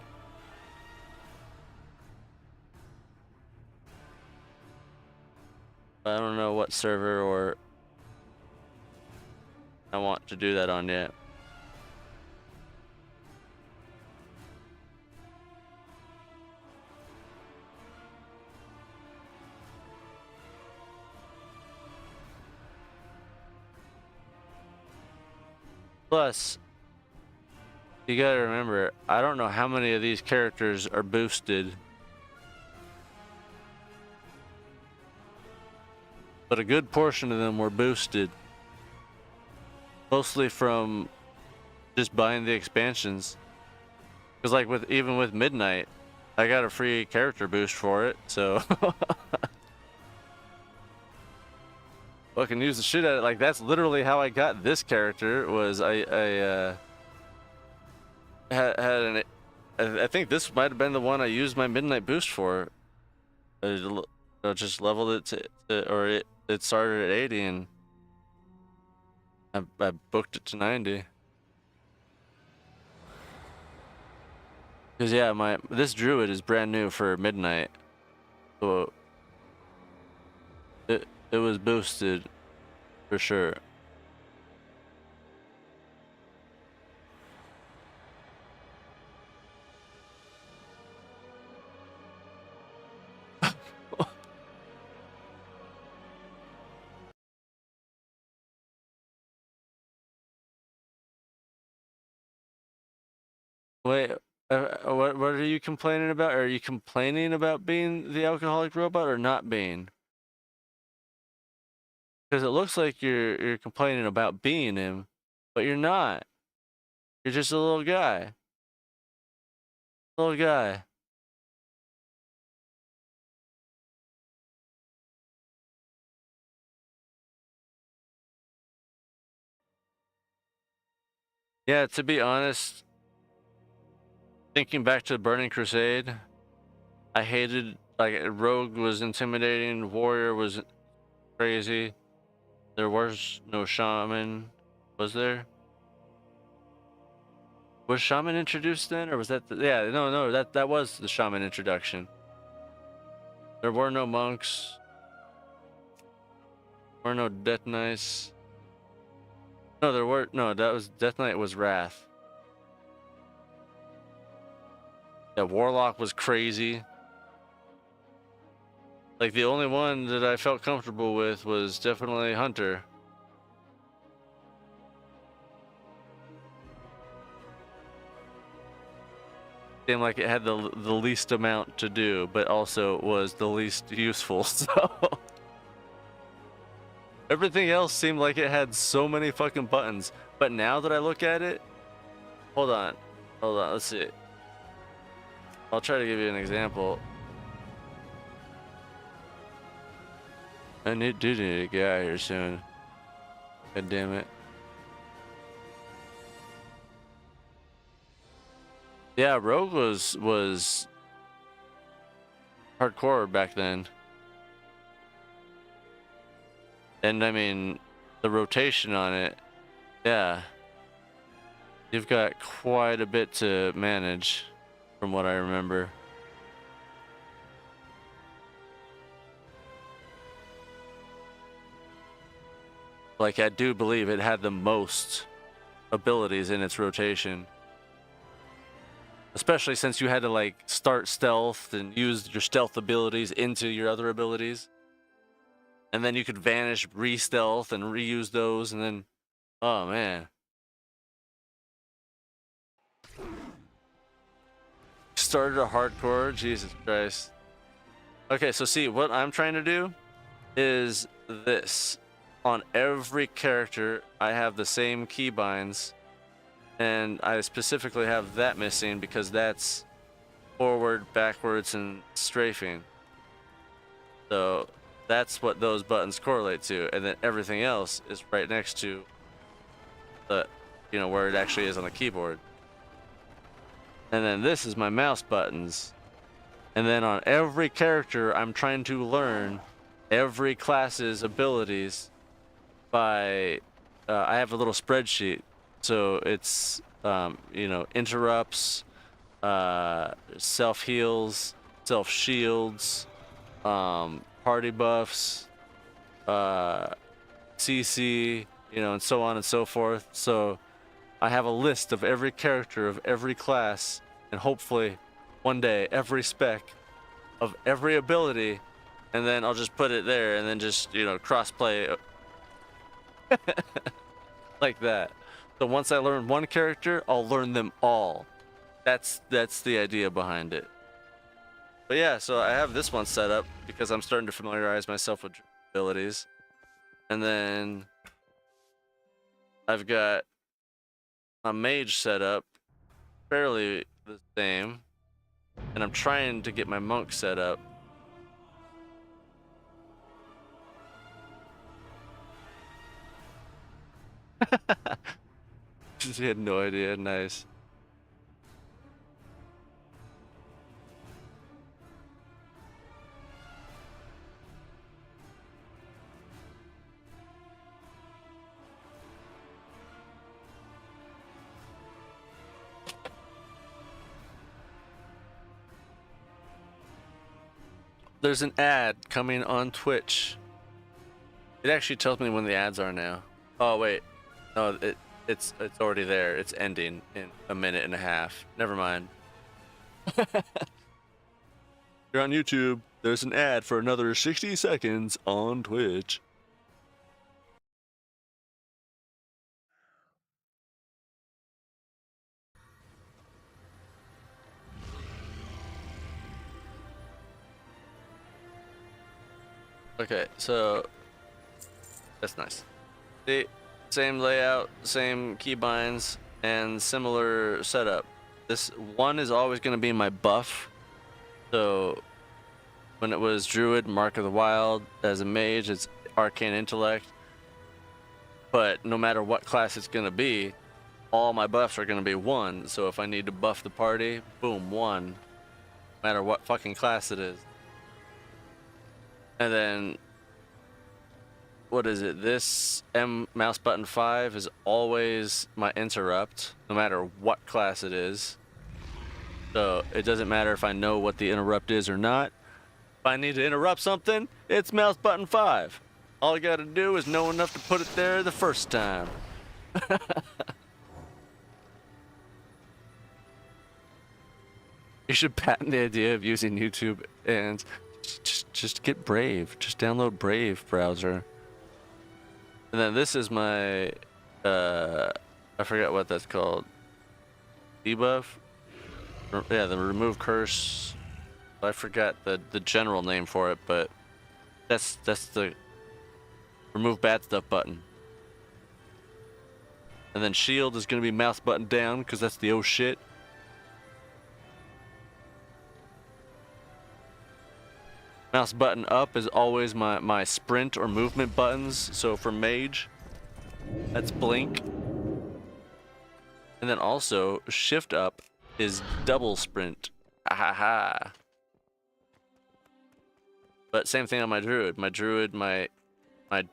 I don't know what server or I want to do that on yet. Plus, you gotta remember, I don't know how many of these characters are boosted, but a good portion of them were boosted. Mostly from just buying the expansions. Because like even with Midnight, I got a free character boost for it, so fucking use the shit out of it. Like that's literally how I got this character. Was I had an I think this might have been the one I used my Midnight boost for. I just leveled it or it started at 80 and I booked it to 90. Cause yeah, this druid is brand new for Midnight, so it was boosted for sure. Wait, what are you complaining about? Are you complaining about being the alcoholic robot or not being? Because it looks like you're complaining about being him, but you're not. You're just a little guy. Little guy. Yeah, to be honest, thinking back to the Burning Crusade, I hated, like, Rogue was intimidating, Warrior was crazy. There was no Shaman, was there? Was Shaman introduced then, or was that yeah, no, that was the Shaman introduction. There were no monks. There were no Death Knights. No, that was Death Knight was Wrath. Yeah, Warlock was crazy. Like, the only one that I felt comfortable with was definitely Hunter. Seemed like it had the least amount to do, but also was the least useful, so... Everything else seemed like it had so many fucking buttons. But now that I look at it... Hold on, let's see. I'll try to give you an example. I need to get out of here soon. God damn it. Yeah, Rogue was hardcore back then. And I mean, the rotation on it, yeah. You've got quite a bit to manage, from what I remember. Like, I do believe it had the most abilities in its rotation. Especially since you had to, like, start stealth and use your stealth abilities into your other abilities. And then you could vanish, re-stealth, and reuse those, and then... Oh, man. Started a hardcore? Jesus Christ. Okay, so see, what I'm trying to do is this. On every character, I have the same keybinds, and I specifically have that missing because that's forward, backwards, and strafing. So that's what those buttons correlate to, and then everything else is right next to the, you know, where it actually is on the keyboard. And then this is my mouse buttons. And then on every character, I'm trying to learn every class's abilities by, I have a little spreadsheet. So it's, you know, interrupts, self-heals, self-shields, party buffs, CC, you know, and so on and so forth. So I have a list of every character of every class, and hopefully one day every spec of every ability, and then I'll just put it there and then just, you know, cross-play like that. So once I learn one character, I'll learn them all. That's the idea behind it. But yeah, so I have this one set up because I'm starting to familiarize myself with abilities. And then I've got my mage set up fairly the same. And I'm trying to get my monk set up. He had no idea. Nice. There's an ad coming on Twitch. It actually tells me when the ads are now. Oh wait, no, it's already there. It's ending in a minute and a half. Never mind. You're on YouTube. There's an ad for another 60 seconds on Twitch. Okay, so that's nice. See, same layout, same keybinds, and similar setup. This one is always going to be my buff. So when it was Druid, Mark of the Wild, as a mage, it's Arcane Intellect. But no matter what class it's going to be, all my buffs are going to be 1. So if I need to buff the party, boom, 1. No matter what fucking class it is. And then, what is it? This mouse button 5 is always my interrupt, no matter what class it is. So it doesn't matter if I know what the interrupt is or not. If I need to interrupt something, it's mouse button 5. All I gotta do is know enough to put it there the first time. You should patent the idea of using YouTube and just get Brave. Just download Brave browser. And then this is my I forget what that's called. Debuff? Yeah, the remove curse. I forgot the general name for it, but that's the remove bad stuff button. And then shield is gonna be mouse button down because that's the oh shit. Mouse button up is always my sprint or movement buttons. So for mage, that's blink. And then also shift up is double sprint. Ahaha. But same thing on my druid. My druid, my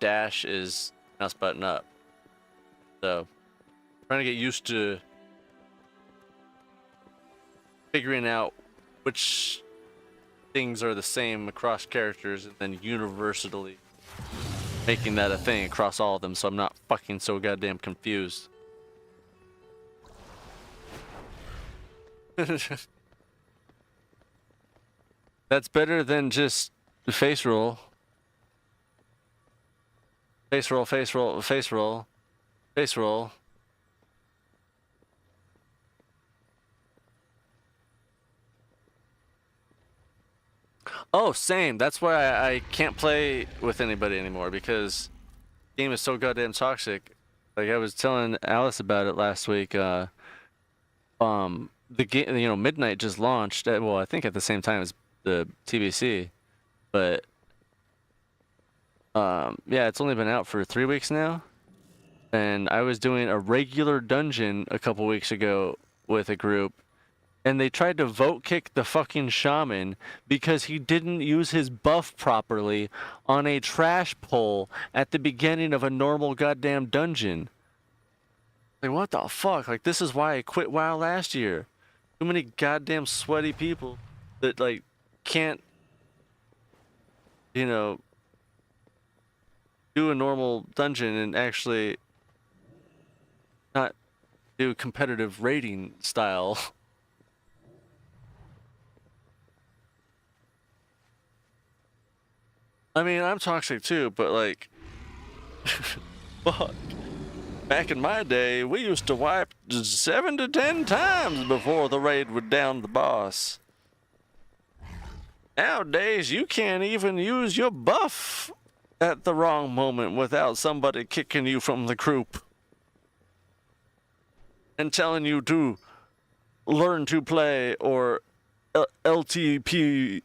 dash is mouse button up. So trying to get used to figuring out which things are the same across characters and then universally making that a thing across all of them so I'm not fucking so goddamn confused. That's better than just face roll. Face roll, face roll, face roll, face roll. Oh, same. That's why I can't play with anybody anymore because the game is so goddamn toxic. Like I was telling Alice about it last week. The game, you know, Midnight just launched. Well, I think at the same time as the TBC, but yeah, it's only been out for 3 weeks now. And I was doing a regular dungeon a couple weeks ago with a group. And they tried to vote kick the fucking shaman because he didn't use his buff properly on a trash pull at the beginning of a normal goddamn dungeon. Like, what the fuck? Like, this is why I quit WoW last year. Too many goddamn sweaty people that, like, can't, you know, do a normal dungeon and actually not do competitive raiding style. I mean, I'm toxic too, but like, fuck. Back in my day, we used to wipe 7 to 10 times before the raid would down the boss. Nowadays, you can't even use your buff at the wrong moment without somebody kicking you from the group and telling you to learn to play or LTP.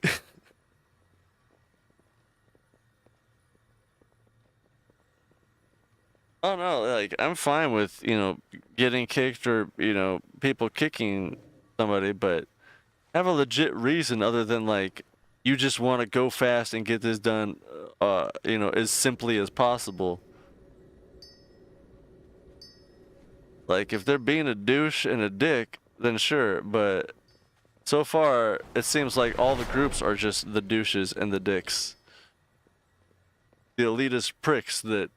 Oh no, like I'm fine with, getting kicked or, people kicking somebody, but have a legit reason other than like you just want to go fast and get this done as simply as possible. Like if they're being a douche and a dick, then sure, but so far it seems like all the groups are just the douches and the dicks. The elitist pricks that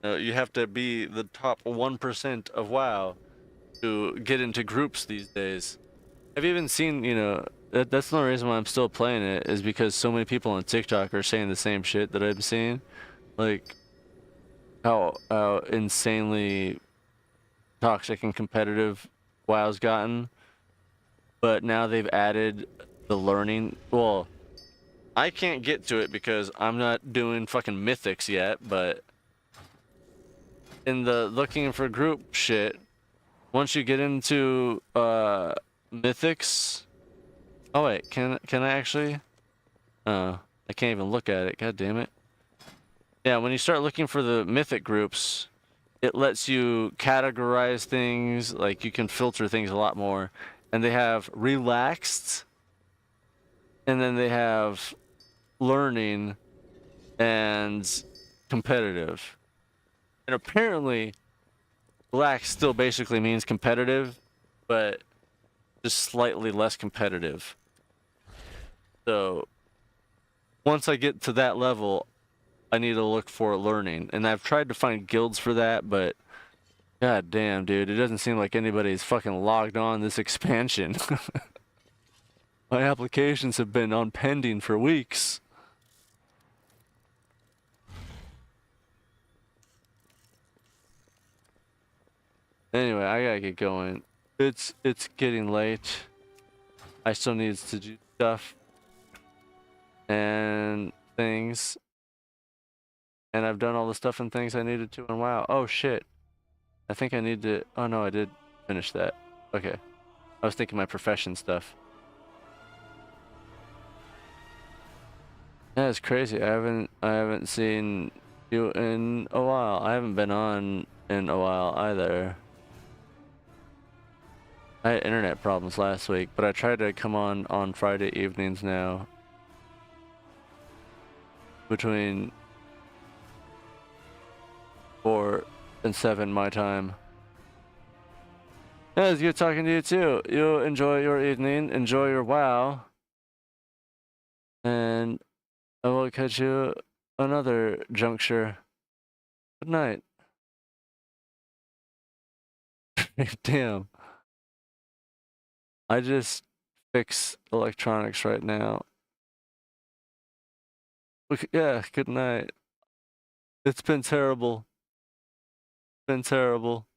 you have to be the top 1% of WoW to get into groups these days. I've even seen, that's the only reason why I'm still playing it is because so many people on TikTok are saying the same shit that I'm seeing. Like, how insanely toxic and competitive WoW's gotten. But now they've added the learning. Well, I can't get to it because I'm not doing fucking mythics yet, but in the looking for group shit, once you get into mythics. Oh wait, can I actually? I can't even look at it. God damn it. Yeah, when you start looking for the mythic groups, it lets you categorize things. Like you can filter things a lot more, and they have relaxed, and then they have learning and competitive. And apparently, black still basically means competitive, but just slightly less competitive. So, once I get to that level, I need to look for learning. And I've tried to find guilds for that, but god damn, dude, it doesn't seem like anybody's fucking logged on this expansion. My applications have been on pending for weeks. Anyway, I gotta get going. It's getting late. I still need to do stuff and things. And I've done all the stuff and things I needed to and WoW. Oh shit. I think I need to oh no, I did finish that. Okay. I was thinking my profession stuff. Yeah, it's crazy. I haven't seen you in a while. I haven't been on in a while either. I had internet problems last week, but I tried to come on Friday evenings now. Between 4 and 7 my time. Yeah, it's good talking to you too. You enjoy your evening, enjoy your WoW. And I will catch you another juncture. Good night. Damn. I just fix electronics right now. Yeah, good night. It's been terrible. Been terrible.